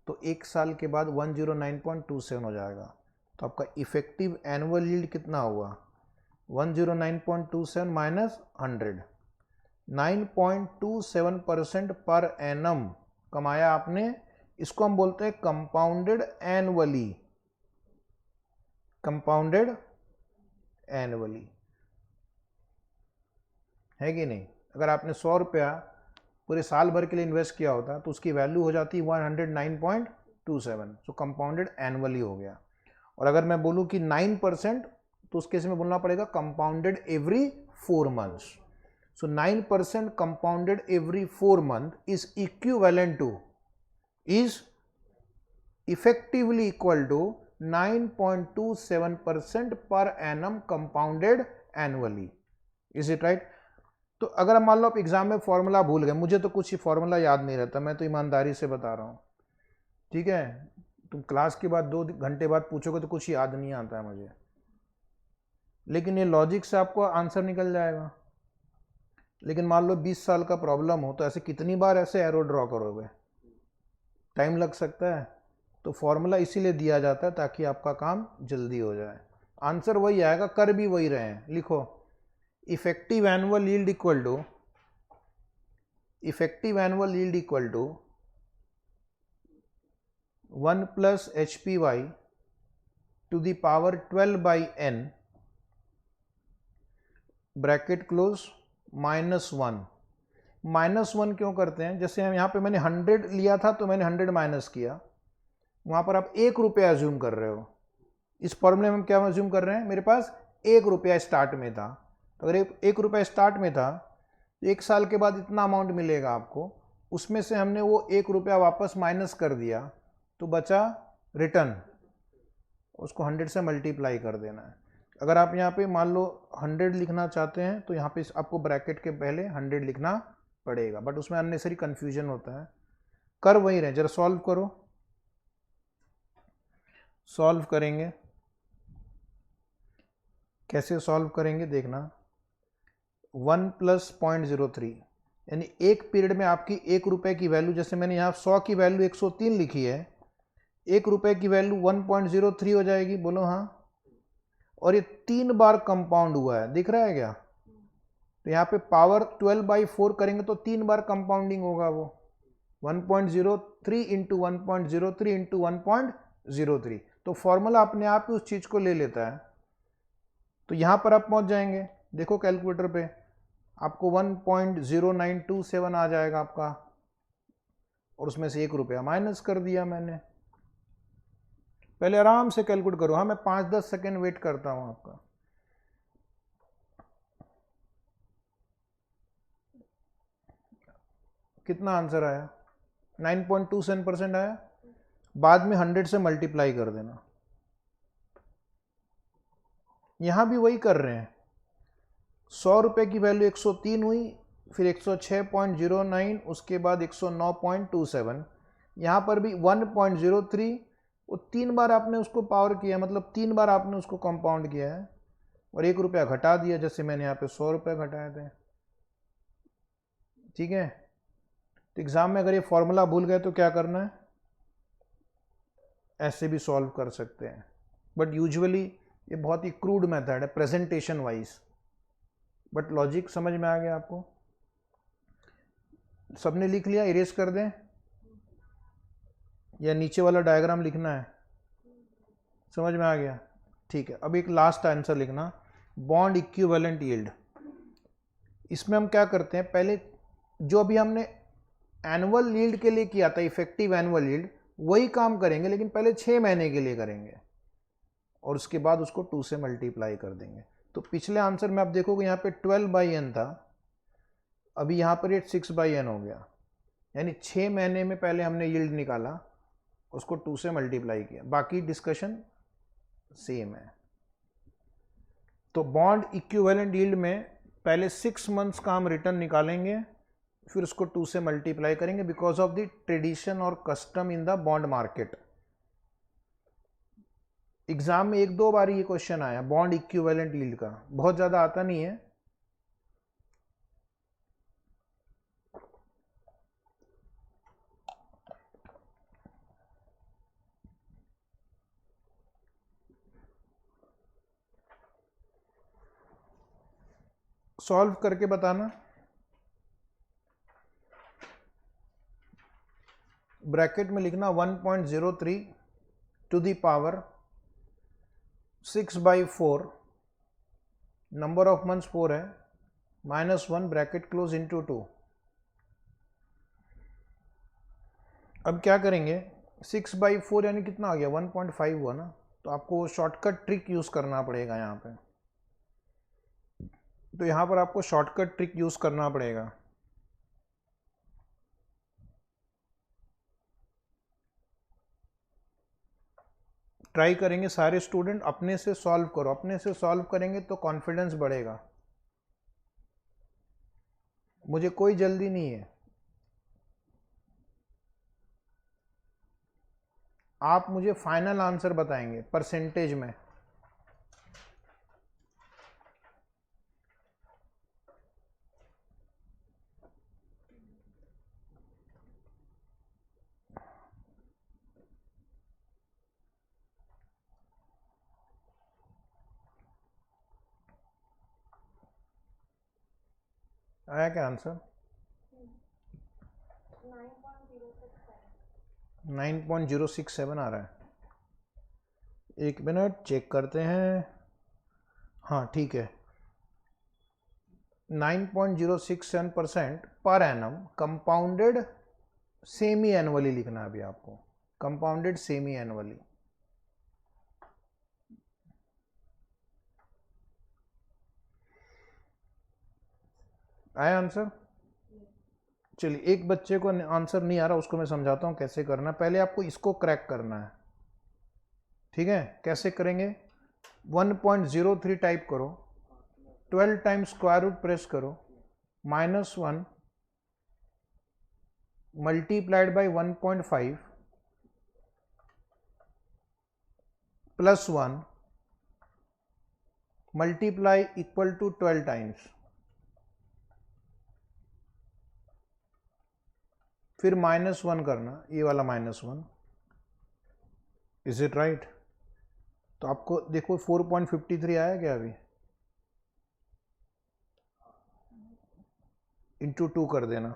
तो एक साल के बाद 109.27 हो जाएगा। तो आपका इफेक्टिव एनुअल यील्ड कितना हुआ? 109.27 माइनस 100, 9.27% पर एनम कमाया आपने। इसको हम बोलते हैं कंपाउंडेड एनुअली, कंपाउंडेड एनुअली, है कि नहीं? अगर आपने 100 रुपया पूरे साल भर के लिए इन्वेस्ट किया होता तो उसकी वैल्यू हो जाती 109.27, सो कंपाउंडेड एनुअली हो गया। और अगर मैं बोलूं कि 9%, तो उस केस में बोलना पड़ेगा compounded every 4 months. So 9% compounded every 4 month is equivalent to, is effectively equal to 9.27% per annum compounded annually. Is it right? तो अगर मान लो आप एग्जाम में फॉर्मूला भूल गए, मुझे तो कुछ ही फॉर्मूला याद नहीं रहता, मैं तो ईमानदारी से बता रहा हूँ, ठीक है? तुम क्लास के बाद 2 घंटे बाद पूछोगे तो कुछ याद नहीं आता है मुझे, लेकिन ये लॉजिक से आपको आंसर निकल जाएगा। लेकिन मान लो 20 साल का प्रॉब्लम हो तो ऐसे कितनी बार ऐसे एरो ड्रॉ करोगे? टाइम लग सकता है। तो फॉर्मूला इसीलिए दिया जाता है ताकि आपका काम जल्दी हो जाए। आंसर वही आएगा, कर भी वही रहे हैं। लिखो, effective annual yield equal to, effective annual yield equal to 1 plus HPY to the power 12/n bracket close -1। -1 क्यों करते हैं? जैसे हम यहाँ पे मैंने 100 लिया था तो मैंने 100 माइनस किया, वहाँ पर आप 1 रुपया अज्यूम कर रहे हो। इस फॉर्मूले में हम क्या अज्यूम कर रहे हैं? मेरे पास 1 रुपया स्टार्ट में था, तो अगर 1 रुपया स्टार्ट में था तो 1 साल के बाद इतना अमाउंट मिलेगा आपको, उसमें से हमने वो 1 रुपया वापस माइनस कर दिया तो बचा रिटर्न, उसको 100 से मल्टीप्लाई कर देना है। अगर आप यहाँ पे मान लो 100 लिखना चाहते हैं तो यहाँ पे आपको ब्रैकेट के पहले 100 लिखना पड़ेगा, बट उसमें अननेसेसरी कन्फ्यूजन होता है। कर वही रहे, जरा सॉल्व करो। सॉल्व करेंगे, कैसे सॉल्व करेंगे देखना। 1 प्लस 0.03, यानी एक पीरियड में आपकी 1 रुपये की वैल्यू, जैसे मैंने यहाँ 100 की वैल्यू 103 लिखी है, 1 रुपये की वैल्यू 1.03 हो जाएगी। बोलो हाँ। और ये 3 बार कंपाउंड हुआ है, दिख रहा है क्या? तो यहाँ पे पावर 12/4 करेंगे तो 3 बार कंपाउंडिंग होगा वो, 1.03 इंटू 1.03 इंटू 1.03। तो फॉर्मूला अपने आप ही उस चीज को ले लेता है। तो यहां पर आप पहुंच जाएंगे, देखो कैलकुलेटर पे आपको 1.0927 आ जाएगा आपका, और उसमें से 1 रुपया माइनस कर दिया मैंने। पहले आराम से कैलकुलेट करो, हाँ मैं 5-10 सेकेंड वेट करता हूं आपका। कितना आंसर आया? 9.27% आया। बाद में 100 से मल्टीप्लाई कर देना। यहां भी वही कर रहे हैं। 100 रुपए की वैल्यू 103 हुई, फिर 106.09, उसके बाद 109.27। यहां पर भी 1.03, वो 3 बार आपने उसको पावर किया, मतलब 3 बार आपने उसको कंपाउंड किया है, और 1 रुपया घटा दिया, जैसे मैंने यहाँ पे 100 रुपये घटाए थे। ठीक है, तो एग्जाम में अगर ये फॉर्मूला भूल गए तो क्या करना है, ऐसे भी सॉल्व कर सकते हैं, बट यूजुअली ये बहुत ही क्रूड मेथड है प्रेजेंटेशन वाइज, बट लॉजिक समझ में आ गया आपको? सबने लिख लिया? इरेज कर दें या नीचे वाला डायग्राम लिखना है? समझ में आ गया? ठीक है, अब एक लास्ट आंसर लिखना, बॉन्ड इक्विवेलेंट यील्ड। इसमें हम क्या करते हैं, पहले जो अभी हमने एनुअल यील्ड के लिए किया था, इफेक्टिव एनुअल यील्ड, वही काम करेंगे, लेकिन पहले 6 महीने के लिए करेंगे, और उसके बाद उसको 2 से मल्टीप्लाई कर देंगे। तो पिछले आंसर में आप देखोगे यहाँ पे 12/n था, अभी यहाँ पर ये 6/n हो गया, यानी 6 महीने में पहले हमने यील्ड निकाला, उसको 2 से मल्टीप्लाई किया, बाकी डिस्कशन सेम है। तो बॉन्ड इक्विवेलेंट यील्ड में पहले 6 मंथ्स का हम रिटर्न निकालेंगे, फिर उसको 2 से मल्टीप्लाई करेंगे, बिकॉज ऑफ द ट्रेडिशन और custom in the bond market. Exam में 1-2 बार ये क्वेश्चन आया बॉन्ड इक्विवेलेंट यील्ड का, बहुत ज्यादा आता नहीं है। सॉल्व करके बताना। ब्रैकेट में लिखना 1.03 to the power 6/4, number of months 4 है, -1 ब्रैकेट क्लोज इंटू 2। अब क्या करेंगे, 6/4 यानी कितना आ गया, 1.5 हुआ ना, तो आपको शॉर्टकट ट्रिक यूज करना पड़ेगा यहाँ पे। तो यहाँ पर आपको शॉर्टकट ट्रिक यूज करना पड़ेगा। ट्राई करेंगे सारे स्टूडेंट, अपने से सॉल्व करो, अपने से सॉल्व करेंगे तो कॉन्फिडेंस बढ़ेगा। मुझे कोई जल्दी नहीं है, आप मुझे फाइनल आंसर बताएंगे परसेंटेज में। आया क्या आंसर? 9.067 आ रहा है। एक मिनट चेक करते हैं, हाँ ठीक है, 9.067% पर एनम, कंपाउंडेड सेमी एनुअली लिखना है अभी आपको, कंपाउंडेड सेमी एनुअली। आया आंसर? चलिए, एक बच्चे को आंसर नहीं आ रहा, उसको मैं समझाता हूँ कैसे करना है। पहले आपको इसको क्रैक करना है, ठीक है? कैसे करेंगे, 1.03 टाइप करो, 12 टाइम्स स्क्वायर रूट प्रेस करो, -1 multiplied by 1.5 plus 1 multiply equal to 12 times, फिर -1 करना, ये वाला -1। Is it right? तो आपको देखो 4.53 आया क्या अभी, इंटू 2 कर देना।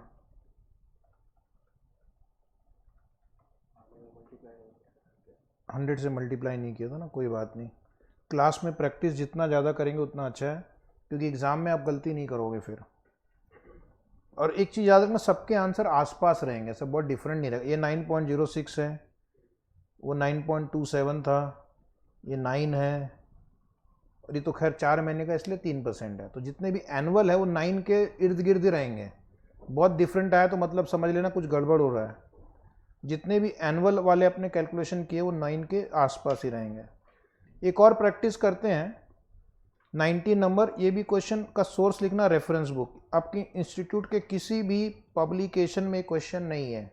हंड्रेड से मल्टीप्लाई नहीं किया था ना, कोई बात नहीं, क्लास में प्रैक्टिस जितना ज़्यादा करेंगे उतना अच्छा है, क्योंकि एग्ज़ाम में आप गलती नहीं करोगे फिर। और एक चीज़ याद रखना, सबके आंसर आसपास रहेंगे, सब बहुत डिफरेंट नहीं रहेगा। ये 9.06 है, वो 9.27 था, ये 9 है, और ये तो खैर 4 महीने का इसलिए 3% है। तो जितने भी एनुअल है वो 9 के इर्द गिर्द ही रहेंगे। बहुत डिफरेंट आया तो मतलब समझ लेना कुछ गड़बड़ हो रहा है। जितने भी एनुअल वाले अपने कैलकुलेशन किए वो 9 के आसपास ही रहेंगे। एक और प्रैक्टिस करते हैं, 90 नंबर। ये भी क्वेश्चन का सोर्स लिखना रेफरेंस बुक। आपके इंस्टीट्यूट के किसी भी पब्लिकेशन में क्वेश्चन नहीं है,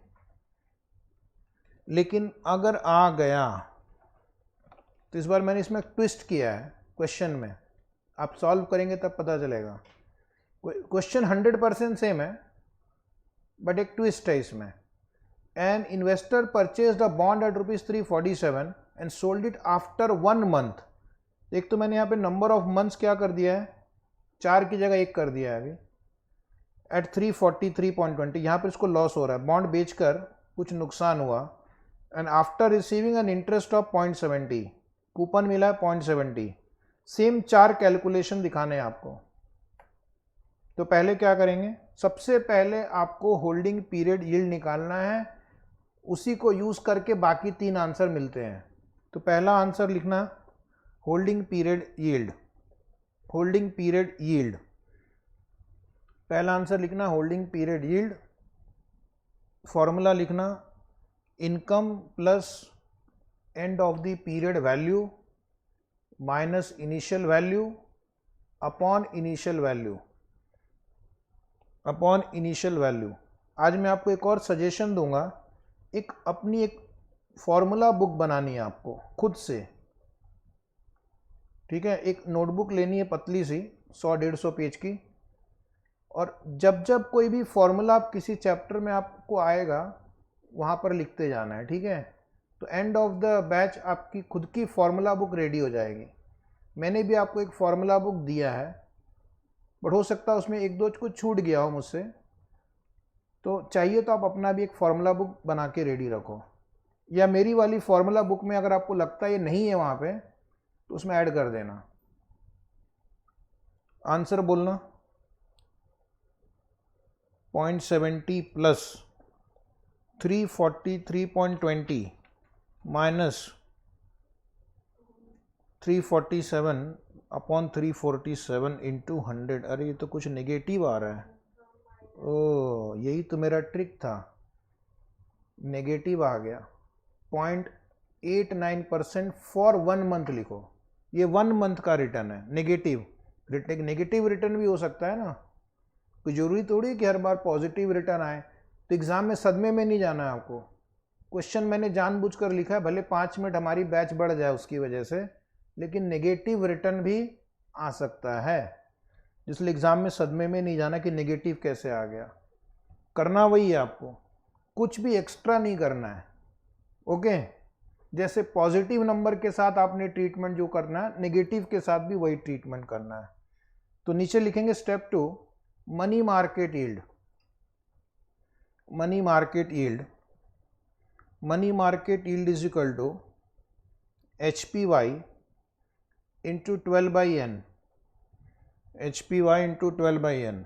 लेकिन अगर आ गया तो इस बार मैंने इसमें ट्विस्ट किया है क्वेश्चन में, आप सॉल्व करेंगे तब पता चलेगा। क्वेश्चन 100% सेम है, बट एक ट्विस्ट है इसमें। An investor purchased a bond at ₹347 and sold it after 1 month. एक तो मैंने यहाँ पे नंबर ऑफ मंथ्स क्या कर दिया है, 4 की जगह 1 कर दिया है अभी, एट 343.20। यहाँ पर इसको लॉस हो रहा है, बॉन्ड बेचकर कुछ नुकसान हुआ। And after receiving an interest of 0.70, coupon मिला है 0.70। सेम 4 कैलकुलेशन दिखाने हैं आपको। तो पहले क्या करेंगे, सबसे पहले आपको होल्डिंग पीरियड यील्ड निकालना है, उसी को यूज करके बाकी 3 आंसर मिलते हैं। तो पहला आंसर लिखना holding period yield, holding period yield. पहला आंसर लिखना होल्डिंग पीरियड यील्ड। फॉर्मूला लिखना income plus end of the period value minus initial value upon initial value, upon initial value. आज मैं आपको एक और सजेशन दूंगा, एक अपनी एक फॉर्मूला बुक बनानी है आपको खुद से, ठीक है। एक नोटबुक लेनी है पतली सी, 100-150 पेज की, और जब जब कोई भी फॉर्मूला आप किसी चैप्टर में आपको आएगा वहाँ पर लिखते जाना है, ठीक है। तो एंड ऑफ द बैच आपकी खुद की फॉर्मूला बुक रेडी हो जाएगी। मैंने भी आपको एक फॉर्मूला बुक दिया है, बट हो सकता है उसमें 1-2 कुछ छूट गया हो मुझसे, तो चाहिए तो आप अपना भी एक फॉर्मूला बुक बना के रेडी रखो, या मेरी वाली फॉर्मूला बुक में अगर आपको लगता है ये नहीं है वहाँ पे तो उसमें ऐड कर देना। आंसर बोलना 0.70 प्लस 343.20 माइनस 347 अपॉन 347 इंटू 100। अरे ये तो कुछ नेगेटिव आ रहा है, ओ यही तो मेरा ट्रिक था, नेगेटिव आ गया। 0.89% फॉर 1 मंथ लिखो, ये 1 मंथ का रिटर्न है। नेगेटिव रिटर्न भी हो सकता है ना, कोई जरूरी थोड़ी कि हर बार पॉजिटिव रिटर्न आए। तो एग्जाम में सदमे में नहीं जाना है आपको। क्वेश्चन मैंने जानबूझकर लिखा है, भले 5 मिनट हमारी बैच बढ़ जाए उसकी वजह से, लेकिन नेगेटिव रिटर्न भी आ सकता है, इसलिए एग्जाम में सदमे में नहीं जाना कि नेगेटिव कैसे आ गया। करना वही है आपको, कुछ भी एक्स्ट्रा नहीं करना है, ओके। जैसे पॉजिटिव नंबर के साथ आपने ट्रीटमेंट जो करना है, नेगेटिव के साथ भी वही ट्रीटमेंट करना है। तो नीचे लिखेंगे step 2, money market yield. Money market yield, money market yield is equal to HPY into 12/n, HPY into 12/n।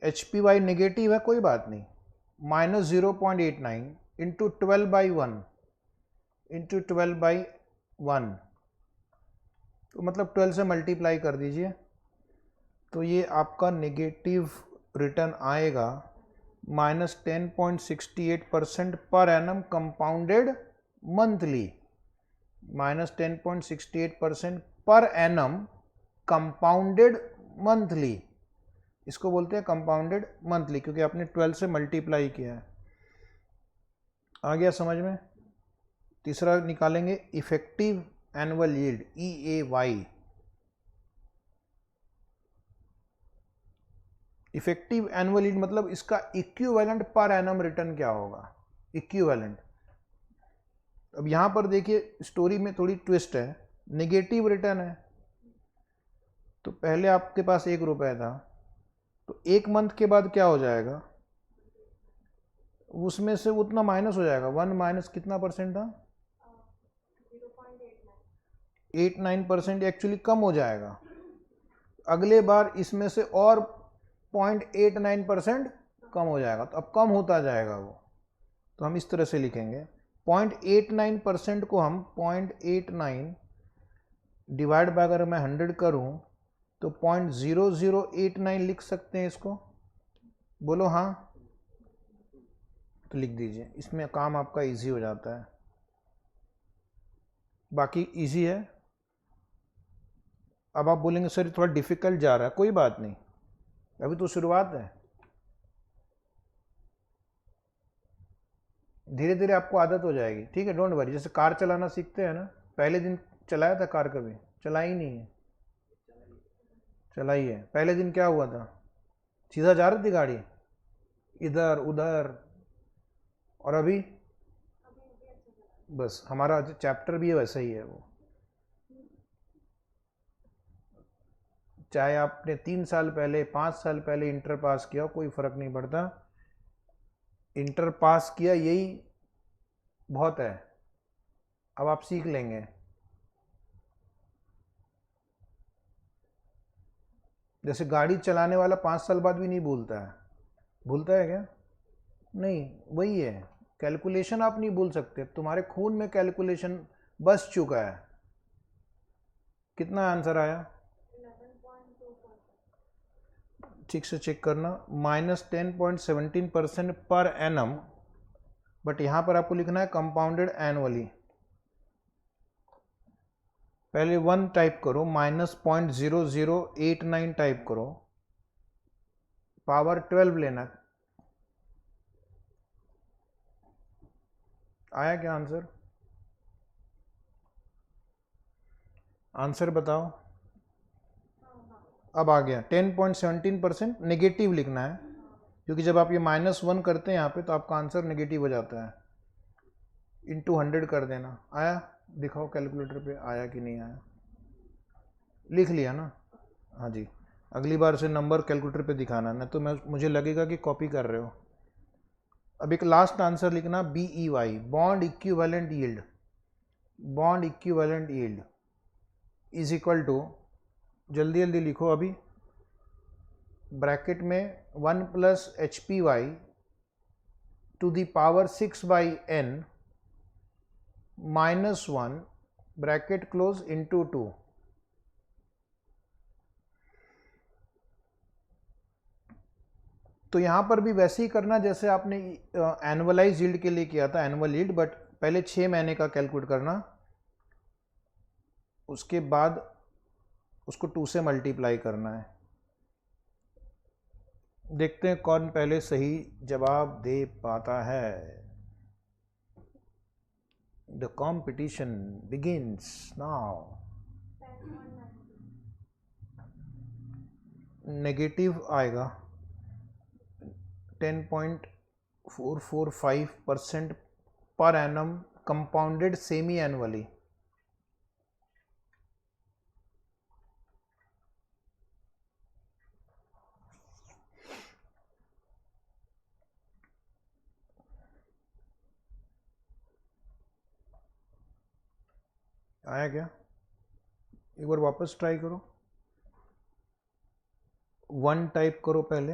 HPY negative है कोई बात नहीं, माइनस 0.89 इंटू 12/1 इंटू 12/1, तो मतलब 12 से मल्टीप्लाई कर दीजिए, तो ये आपका नेगेटिव रिटर्न आएगा माइनस 10.68% पर एनम कंपाउंडेड मंथली, माइनस 10.68% पर एनम कंपाउंडेड मंथली। इसको बोलते हैं कंपाउंडेड मंथली, क्योंकि आपने 12 से मल्टीप्लाई किया है। आ गया समझ में। तीसरा निकालेंगे effective annual yield, EAY। Effective annual yield मतलब इसका इक्विवेलेंट पर एनम रिटर्न क्या होगा, इक्विवेलेंट। अब यहां पर देखिए स्टोरी में थोड़ी ट्विस्ट है, नेगेटिव रिटर्न है, तो पहले आपके पास 1 रुपया था, तो 1 मंथ के बाद क्या हो जाएगा, उसमें से उतना माइनस हो जाएगा। 1 माइनस कितना परसेंट था, 0.89% एक्चुअली कम हो जाएगा, अगले बार इसमें से और 0.89% कम हो जाएगा, तो अब कम होता जाएगा वो। तो हम इस तरह से लिखेंगे 0.89% को हम 0.89 डिवाइड बाय अगर मैं 100 करूं तो 0.0089 लिख सकते हैं इसको, बोलो हाँ, तो लिख दीजिए, इसमें काम आपका इजी हो जाता है। बाकी इजी है। अब आप बोलेंगे सर थोड़ा डिफिकल्ट जा रहा है, कोई बात नहीं, अभी तो शुरुआत है, धीरे धीरे आपको आदत हो जाएगी, ठीक है, डोंट वरी। जैसे कार चलाना सीखते हैं ना, पहले दिन चलाया था कार, कभी चला ही नहीं है, चलाई है, पहले दिन क्या हुआ था, सीधा जा रही थी गाड़ी इधर उधर, और अभी बस हमारा चैप्टर भी वैसा ही है वो। चाहे आपने 3 साल पहले 5 साल पहले इंटर पास किया, कोई फर्क नहीं पड़ता, इंटर पास किया यही बहुत है, अब आप सीख लेंगे। जैसे गाड़ी चलाने वाला 5 साल बाद भी नहीं भूलता है, भूलता है क्या? नहीं, वही है, कैलकुलेशन आप नहीं भूल सकते, तुम्हारे खून में कैलकुलेशन बस चुका है। कितना आंसर आया? ठीक से चेक करना, -10.17% पर एनम, बट यहां पर आपको लिखना है कंपाउंडेड एनुअली। पहले 1 टाइप करो, -0.0089 टाइप करो, पावर 12 लेना। आया क्या आंसर? आंसर बताओ। अब आ गया 10.17%, नेगेटिव लिखना है, क्योंकि जब आप ये -1 करते हैं यहाँ पे तो आपका आंसर नेगेटिव हो जाता है। इंटू 100 कर देना। आया? दिखाओ कैलकुलेटर पे आया कि नहीं आया, लिख लिया ना? हाँ जी, अगली बार से नंबर कैलकुलेटर पे दिखाना, नहीं तो मुझे लगेगा कि कॉपी कर रहे हो। अब एक लास्ट आंसर लिखना, BEY, bond equivalent yield, bond equivalent yield is equal to, जल्दी जल्दी लिखो अभी, ब्रैकेट में 1 + HPY to the power 6/n -1 bracket close into 2। तो यहाँ पर भी वैसे ही करना जैसे आपने एनुअलाइज यील्ड के लिए किया था, एनुअल यील्ड, बट पहले 6 महीने का कैलकुलेट करना, उसके बाद उसको 2 से मल्टीप्लाई करना है। देखते हैं कौन पहले सही जवाब दे पाता है। The competition begins now. Negative आएगा 10.445% पर एनम, कंपाउंडेड सेमी एनुअली। आया क्या? एक बार वापस ट्राई करो, 1 टाइप करो पहले,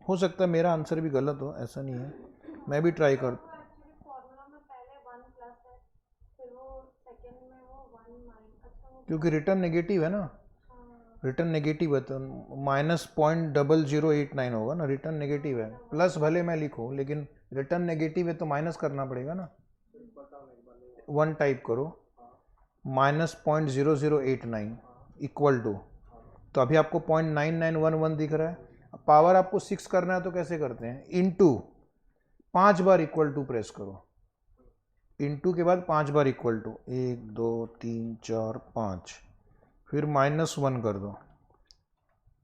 हो सकता है मेरा आंसर भी गलत हो, ऐसा नहीं है, मैं भी ट्राई कर, क्योंकि रिटर्न नेगेटिव है ना, रिटर्न नेगेटिव है तो -0.0089 होगा ना, रिटर्न नेगेटिव है, प्लस भले मैं लिखूं लेकिन रिटर्न नेगेटिव है तो माइनस करना पड़ेगा ना। 1 टाइप करो, -0.0089 इक्वल टू, तो अभी आपको 0.9911 दिख रहा है, पावर आपको 6 करना है तो कैसे करते हैं, इनटू 5 बार इक्वल टू प्रेस करो, इनटू के बाद 5 बार इक्वल टू, 1 2 3 4 5, फिर -1 कर दो,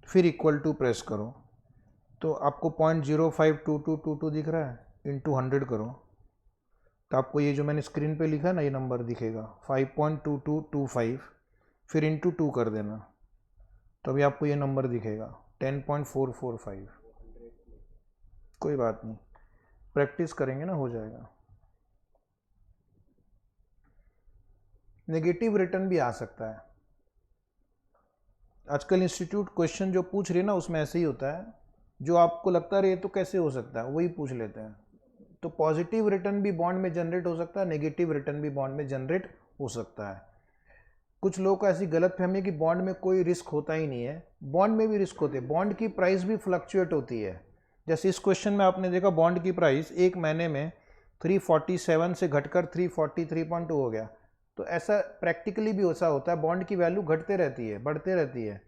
फिर इक्वल टू प्रेस करो, तो आपको 0.052222 दिख रहा है, इंटू 100 करो, तो आपको ये जो मैंने स्क्रीन पे लिखा है ना, ये नंबर दिखेगा 5.2225, फिर इंटू 2 कर देना, तो अभी आपको ये नंबर दिखेगा 10.445। कोई बात नहीं, प्रैक्टिस करेंगे ना, हो जाएगा। नेगेटिव रिटर्न भी आ सकता है। आजकल इंस्टीट्यूट क्वेश्चन जो पूछ रही है ना उसमें ऐसे ही होता है, जो आपको लगता है ये तो कैसे हो सकता है वही पूछ लेते हैं। तो पॉजिटिव रिटर्न भी बॉन्ड में जनरेट हो सकता है, नेगेटिव रिटर्न भी बॉन्ड में जनरेट हो सकता है। कुछ लोगों को ऐसी गलतफहमी है कि बॉन्ड में कोई रिस्क होता ही नहीं है, बॉन्ड में भी रिस्क होते हैं, बॉन्ड की प्राइस भी फ्लक्चुएट होती है। जैसे इस क्वेश्चन में आपने देखा बॉन्ड की प्राइस एक महीने में 347 से घटकर 343.2 हो गया। तो ऐसा प्रैक्टिकली भी ऐसा होता है, बॉन्ड की वैल्यू घटते रहती है, बढ़ते रहती है,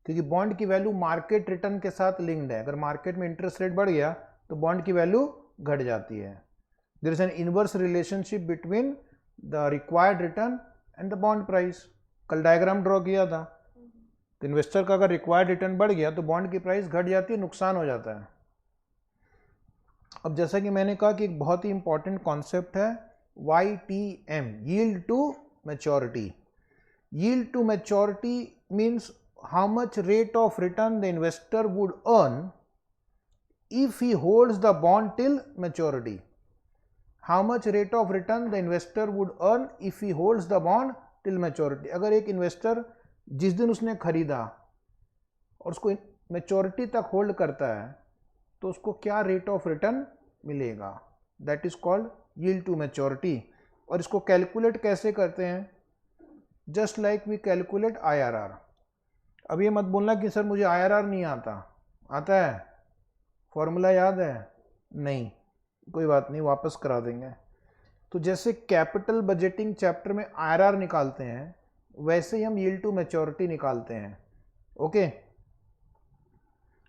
क्योंकि बॉन्ड की वैल्यू मार्केट रिटर्न के साथ लिंक्ड है। अगर मार्केट में इंटरेस्ट रेट बढ़ गया तो बॉन्ड की वैल्यू घट जाती है। There is an inverse relationship between the required return and the bond price. कल डायग्राम ड्रॉ किया था, तो इन्वेस्टर का अगर रिक्वायर्ड रिटर्न बढ़ गया तो बॉन्ड की प्राइस घट जाती है, नुकसान हो जाता है। अब जैसा कि मैंने कहा कि एक बहुत ही इंपॉर्टेंट कॉन्सेप्ट है YTM, yield to maturity. Yield to maturity means how much rate of return the investor would earn if he holds the bond till maturity. How much rate of return the investor would earn if he holds the bond till maturity. अगर एक इन्वेस्टर जिस दिन उसने खरीदा और उसको मैच्योरिटी तक होल्ड करता है तो उसको क्या रेट ऑफ रिटर्न मिलेगा, that is called yield to maturity. और इसको कैलकुलेट कैसे करते हैं, just like we calculate IRR। अब ये मत बोलना कि सर मुझे IRR नहीं आता, आता है, फॉर्मूला याद है, नहीं, कोई बात नहीं, वापस करा देंगे। तो जैसे कैपिटल बजटिंग चैप्टर में IRR निकालते हैं वैसे ही हम यील्ड टू मैच्योरिटी निकालते हैं। ओके,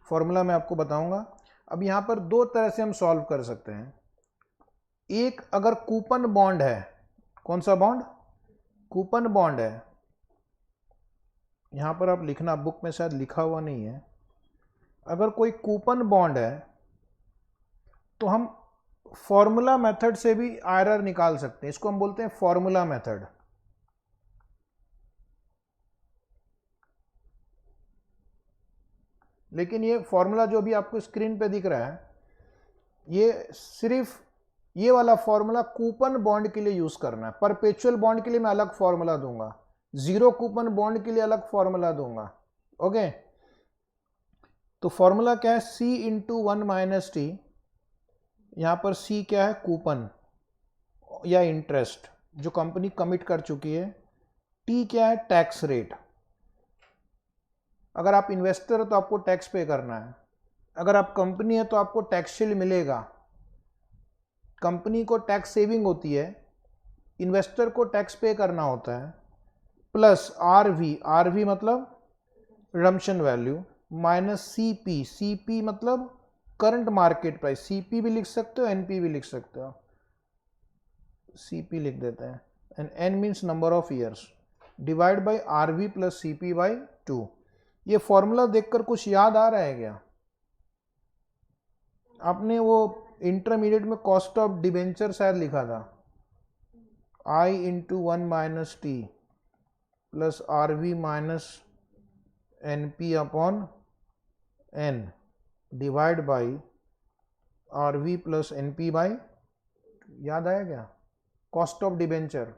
फॉर्मूला मैं आपको बताऊंगा। अब यहाँ पर दो तरह से हम सॉल्व कर सकते हैं। एक, अगर कूपन बॉन्ड है, कौन सा बॉन्ड, कूपन बॉन्ड है, यहाँ पर आप लिखना, बुक में शायद लिखा हुआ नहीं है। अगर कोई कूपन बॉन्ड है तो हम फॉर्मूला मेथड से भी IRR निकाल सकते हैं, इसको हम बोलते हैं फॉर्मूला मेथड। लेकिन ये फॉर्मूला जो भी आपको स्क्रीन पे दिख रहा है, ये सिर्फ ये वाला फॉर्मूला कूपन बॉन्ड के लिए यूज करना है। परपेचुअल बॉन्ड के लिए मैं अलग फॉर्मूला दूंगा, जीरो कूपन बॉन्ड के लिए अलग फॉर्मूला दूंगा। ओके, तो फॉर्मूला क्या है, C इंटू 1 माइनस टी। यहां पर C क्या है, कूपन या इंटरेस्ट जो कंपनी कमिट कर चुकी है। T क्या है, टैक्स रेट। अगर आप इन्वेस्टर हो तो आपको टैक्स पे करना है, अगर आप कंपनी है तो आपको टैक्स शील्ड मिलेगा। कंपनी को टैक्स सेविंग होती है, इन्वेस्टर को टैक्स पे करना होता है। प्लस RV मतलब रिडम्पशन वैल्यू, माइनस CP मतलब करंट मार्केट प्राइस। CP भी लिख सकते हो, NP भी लिख सकते हो, CP लिख देते हैं, and N means number of years, divide by RV plus CP by 2। ये फॉर्मूला देखकर कुछ याद आ रहा है क्या? आपने वो इंटरमीडिएट में कॉस्ट ऑफ डिबेंचर शायद लिखा था, I into 1 minus T plus RV minus NP upon N divide by RV plus NP by, याद आया क्या? कॉस्ट ऑफ डिबेंचर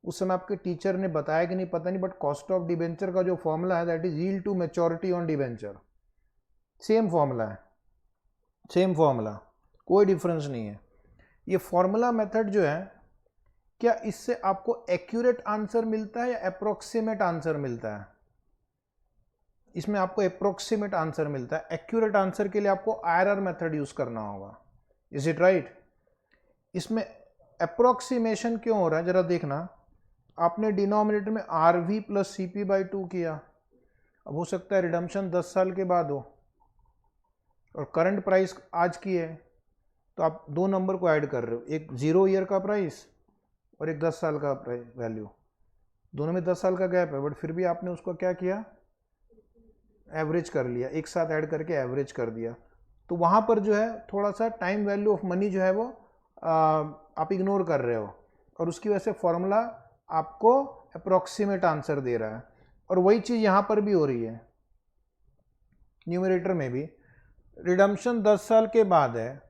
उस समय आपके टीचर ने बताया कि नहीं पता नहीं, बट कॉस्ट ऑफ डिबेंचर का जो फॉर्मूला है that is yield to maturity on debenture. Same formula है, सेम फॉर्मूला, कोई डिफरेंस नहीं है। ये फॉर्मूला मेथड जो है, क्या इससे आपको एक्यूरेट आंसर मिलता है या अप्रोक्सीमेट आंसर मिलता है? इसमें आपको अप्रोक्सीमेट आंसर मिलता है। एक्यूरेट आंसर के लिए आपको IRR मेथड यूज करना होगा। Is it right? इसमें अप्रोक्सीमेशन क्यों हो रहा है जरा देखना। आपने डिनोमिनेटर में RV प्लस CP बाई 2 किया, अब हो सकता है रिडम्पशन 10 साल के बाद हो और करंट प्राइस आज की है, तो आप दो नंबर को ऐड कर रहे हो, एक 0 ईयर का प्राइस और एक 10 साल का वैल्यू, दोनों में 10 साल का गैप है, बट फिर भी आपने उसको क्या किया, एवरेज कर लिया, एक साथ ऐड करके एवरेज कर दिया। तो वहाँ पर जो है थोड़ा सा टाइम वैल्यू ऑफ मनी जो है वो आप इग्नोर कर रहे हो, और उसकी वजह से फॉर्मूला आपको अप्रोक्सीमेट आंसर दे रहा है। और वही चीज़ यहाँ पर भी हो रही है, न्यूमरेटर में भी रिडम्पशन 10 साल के बाद है,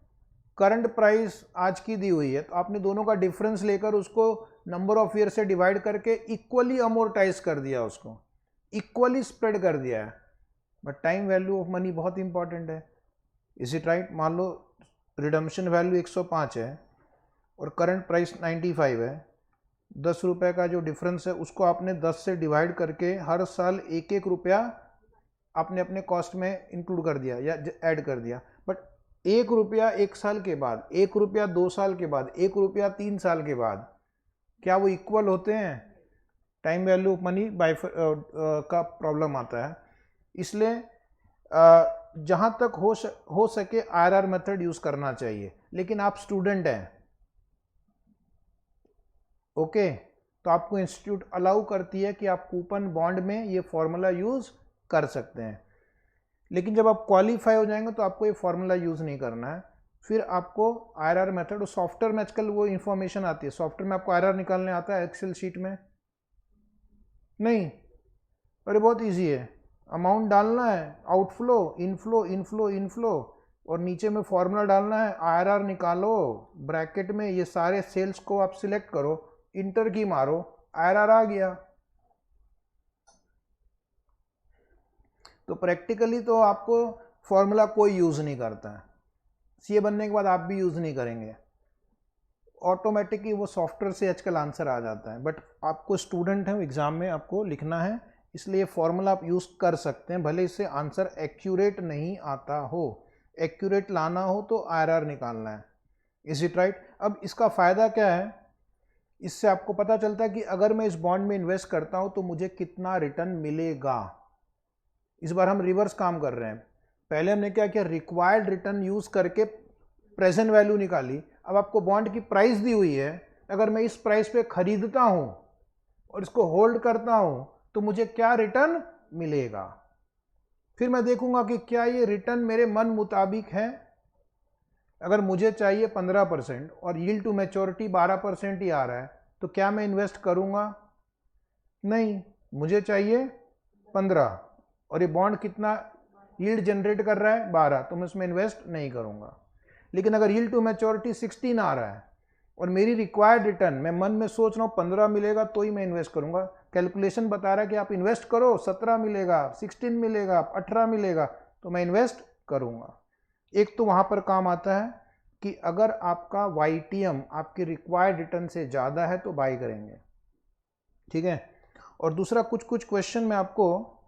करंट प्राइस आज की दी हुई है, तो आपने दोनों का डिफरेंस लेकर उसको नंबर ऑफ ईयर से डिवाइड करके इक्वली अमोर्टाइज कर दिया, उसको इक्वली स्प्रेड कर दिया है। But time value of money बहुत इंपॉर्टेंट है। Is it right? मान लो रिडम्पशन वैल्यू 105 है और करंट प्राइस 95 है, 10 रुपये का जो डिफरेंस है उसको आपने 10 से डिवाइड करके हर साल एक एक रुपया आपने अपने कॉस्ट में इंक्लूड कर दिया या ऐड कर दिया। बट 1 रुपया 1 साल के बाद, 1 रुपया 2 साल के बाद, 1 रुपया 3 साल के बाद, क्या वो इक्वल होते हैं? टाइम वैल्यू ऑफ मनी का प्रॉब्लम आता है। इसलिए जहाँ तक हो सके IRR मेथड यूज़ करना चाहिए। लेकिन आप स्टूडेंट हैं, ओके, तो आपको इंस्टीट्यूट अलाउ करती है कि आप कूपन बॉन्ड में ये फॉर्मूला यूज़ कर सकते हैं। लेकिन जब आप क्वालिफाई हो जाएंगे तो आपको ये फॉर्मूला यूज़ नहीं करना है। फिर आपको IRR मेथड और सॉफ्टवेयर में आजकल वो इन्फॉर्मेशन आती है। सॉफ्टवेयर में आपको IRR निकालने आता है एक्सेल शीट में? नहीं। अरे बहुत इजी है, अमाउंट डालना है, आउटफ्लो, इनफ्लो, इनफ्लो, इनफ्लो, और नीचे में फॉर्मूला डालना है, IRR निकालो, ब्रैकेट में ये सारे सेल्स को आप सिलेक्ट करो, इंटर की मारो, IRR आ गया। तो प्रैक्टिकली तो आपको फॉर्मूला कोई यूज़ नहीं करता है। सीए बनने के बाद आप भी यूज़ नहीं करेंगे, ऑटोमेटिकली वो सॉफ्टवेयर से आजकल आंसर आ जाता है। बट आपको स्टूडेंट है, एग्ज़ाम में आपको लिखना है, इसलिए फॉर्मूला आप यूज़ कर सकते हैं, भले इससे आंसर एक्यूरेट नहीं आता हो। एक्यूरेट लाना हो तो IRR निकालना है। Is it right? अब इसका फ़ायदा क्या है? इससे आपको पता चलता है कि अगर मैं इस बॉन्ड में इन्वेस्ट करता हूं तो मुझे कितना रिटर्न मिलेगा। इस बार हम रिवर्स काम कर रहे हैं। पहले हमने क्या किया, रिक्वायर्ड रिटर्न यूज करके प्रेजेंट वैल्यू निकाली। अब आपको बॉन्ड की प्राइस दी हुई है, अगर मैं इस प्राइस पे खरीदता हूं और इसको होल्ड करता हूं तो मुझे क्या रिटर्न मिलेगा। फिर मैं देखूंगा कि क्या ये रिटर्न मेरे मन मुताबिक है। अगर मुझे चाहिए 15% और यील्ड टू मैच्योरिटी 12% ही आ रहा है तो क्या मैं इन्वेस्ट करूंगा? नहीं, मुझे चाहिए 15 और ये बॉन्ड कितना यील्ड जनरेट कर रहा है? 12, तो मैं उसमें इन्वेस्ट नहीं करूंगा। लेकिन अगर यील्ड टू मैच्योरिटी 16 आ रहा है और मेरी रिक्वायर्ड रिटर्न, मैं मन में सोच रहा हूँ 15 मिलेगा तो ही मैं इन्वेस्ट करूंगा, कैलकुलेशन बता रहा है कि आप इन्वेस्ट करो, 17 मिलेगा, 16 मिलेगा, 18 मिलेगा, तो मैं इन्वेस्ट करूंगा। एक तो वहां पर काम आता है कि अगर आपका YTM आपकी रिक्वायर्ड रिटर्न से ज़्यादा है तो बाई करेंगे, ठीक है। और दूसरा, कुछ कुछ क्वेश्चन में आपको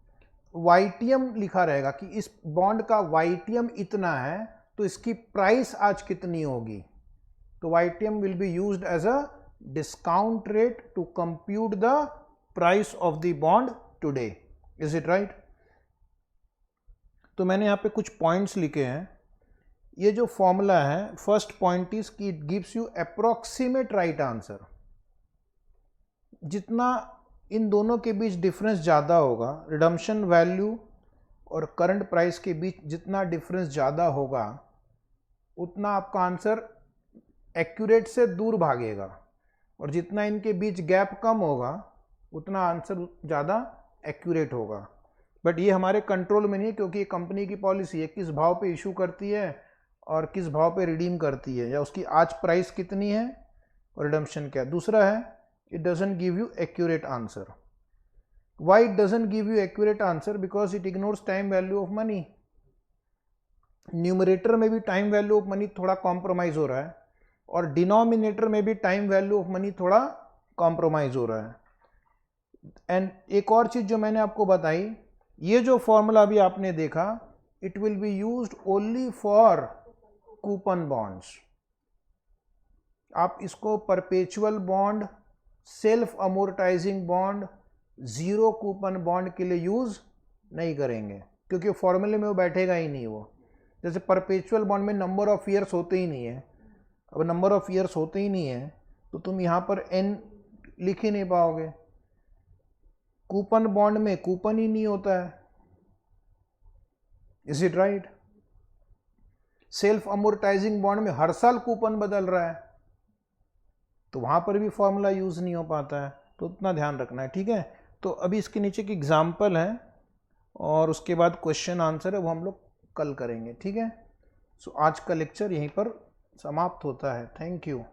YTM लिखा रहेगा कि इस बॉन्ड का YTM इतना है तो इसकी प्राइस आज कितनी होगी। तो YTM will be used as a discount rate to compute the price of the bond today. Is it right? तो मैंने यहाँ पे कुछ पॉइंट्स लिखे हैं। ये जो फॉर्मूला है, फर्स्ट पॉइंट इज कि it gives you approximate right answer. जितना इन दोनों के बीच डिफरेंस ज़्यादा होगा, रिडम्पशन वैल्यू और करंट प्राइस के बीच जितना डिफरेंस ज़्यादा होगा, उतना आपका आंसर एक्यूरेट से दूर भागेगा, और जितना इनके बीच गैप कम होगा उतना आंसर ज़्यादा एक्यूरेट होगा। बट ये हमारे कंट्रोल में नहीं है, क्योंकि ये कंपनी की पॉलिसी है, किस भाव पे इशू करती है और किस भाव पे रिडीम करती है, या उसकी आज प्राइस कितनी है और रिडम्पशन क्या है। दूसरा है, it doesn't give you accurate answer. Why it doesn't give you accurate answer? Because it ignores time value of money. Numerator में भी टाइम वैल्यू ऑफ मनी थोड़ा कॉम्प्रोमाइज हो रहा है और डिनोमिनेटर में भी टाइम वैल्यू ऑफ मनी थोड़ा कॉम्प्रोमाइज हो रहा है। एंड एक और चीज जो मैंने आपको बताई, ये जो फॉर्मूला अभी आपने देखा, it will be used only for coupon bonds. आप इसको perpetual bond, self amortizing bond, zero coupon bond के लिए यूज नहीं करेंगे, क्योंकि फॉर्मूले में वो बैठेगा ही नहीं। वो जैसे परपेचुअल बॉन्ड में नंबर ऑफ ईयर्स होते ही नहीं है। अब नंबर ऑफ ईयर्स होते ही नहीं है तो तुम यहाँ पर n लिख ही नहीं पाओगे। कूपन बॉन्ड में कूपन ही नहीं होता है। Is it right? Self amortizing bond में हर साल कूपन बदल रहा है, तो वहां पर भी फॉर्मूला यूज नहीं हो पाता है। तो उतना ध्यान रखना है, ठीक है। तो अभी इसके नीचे की एग्जाम्पल है और उसके बाद क्वेश्चन आंसर है, वो हम लोग कल करेंगे, ठीक है। सो आज का लेक्चर यहीं पर समाप्त होता है। Thank you.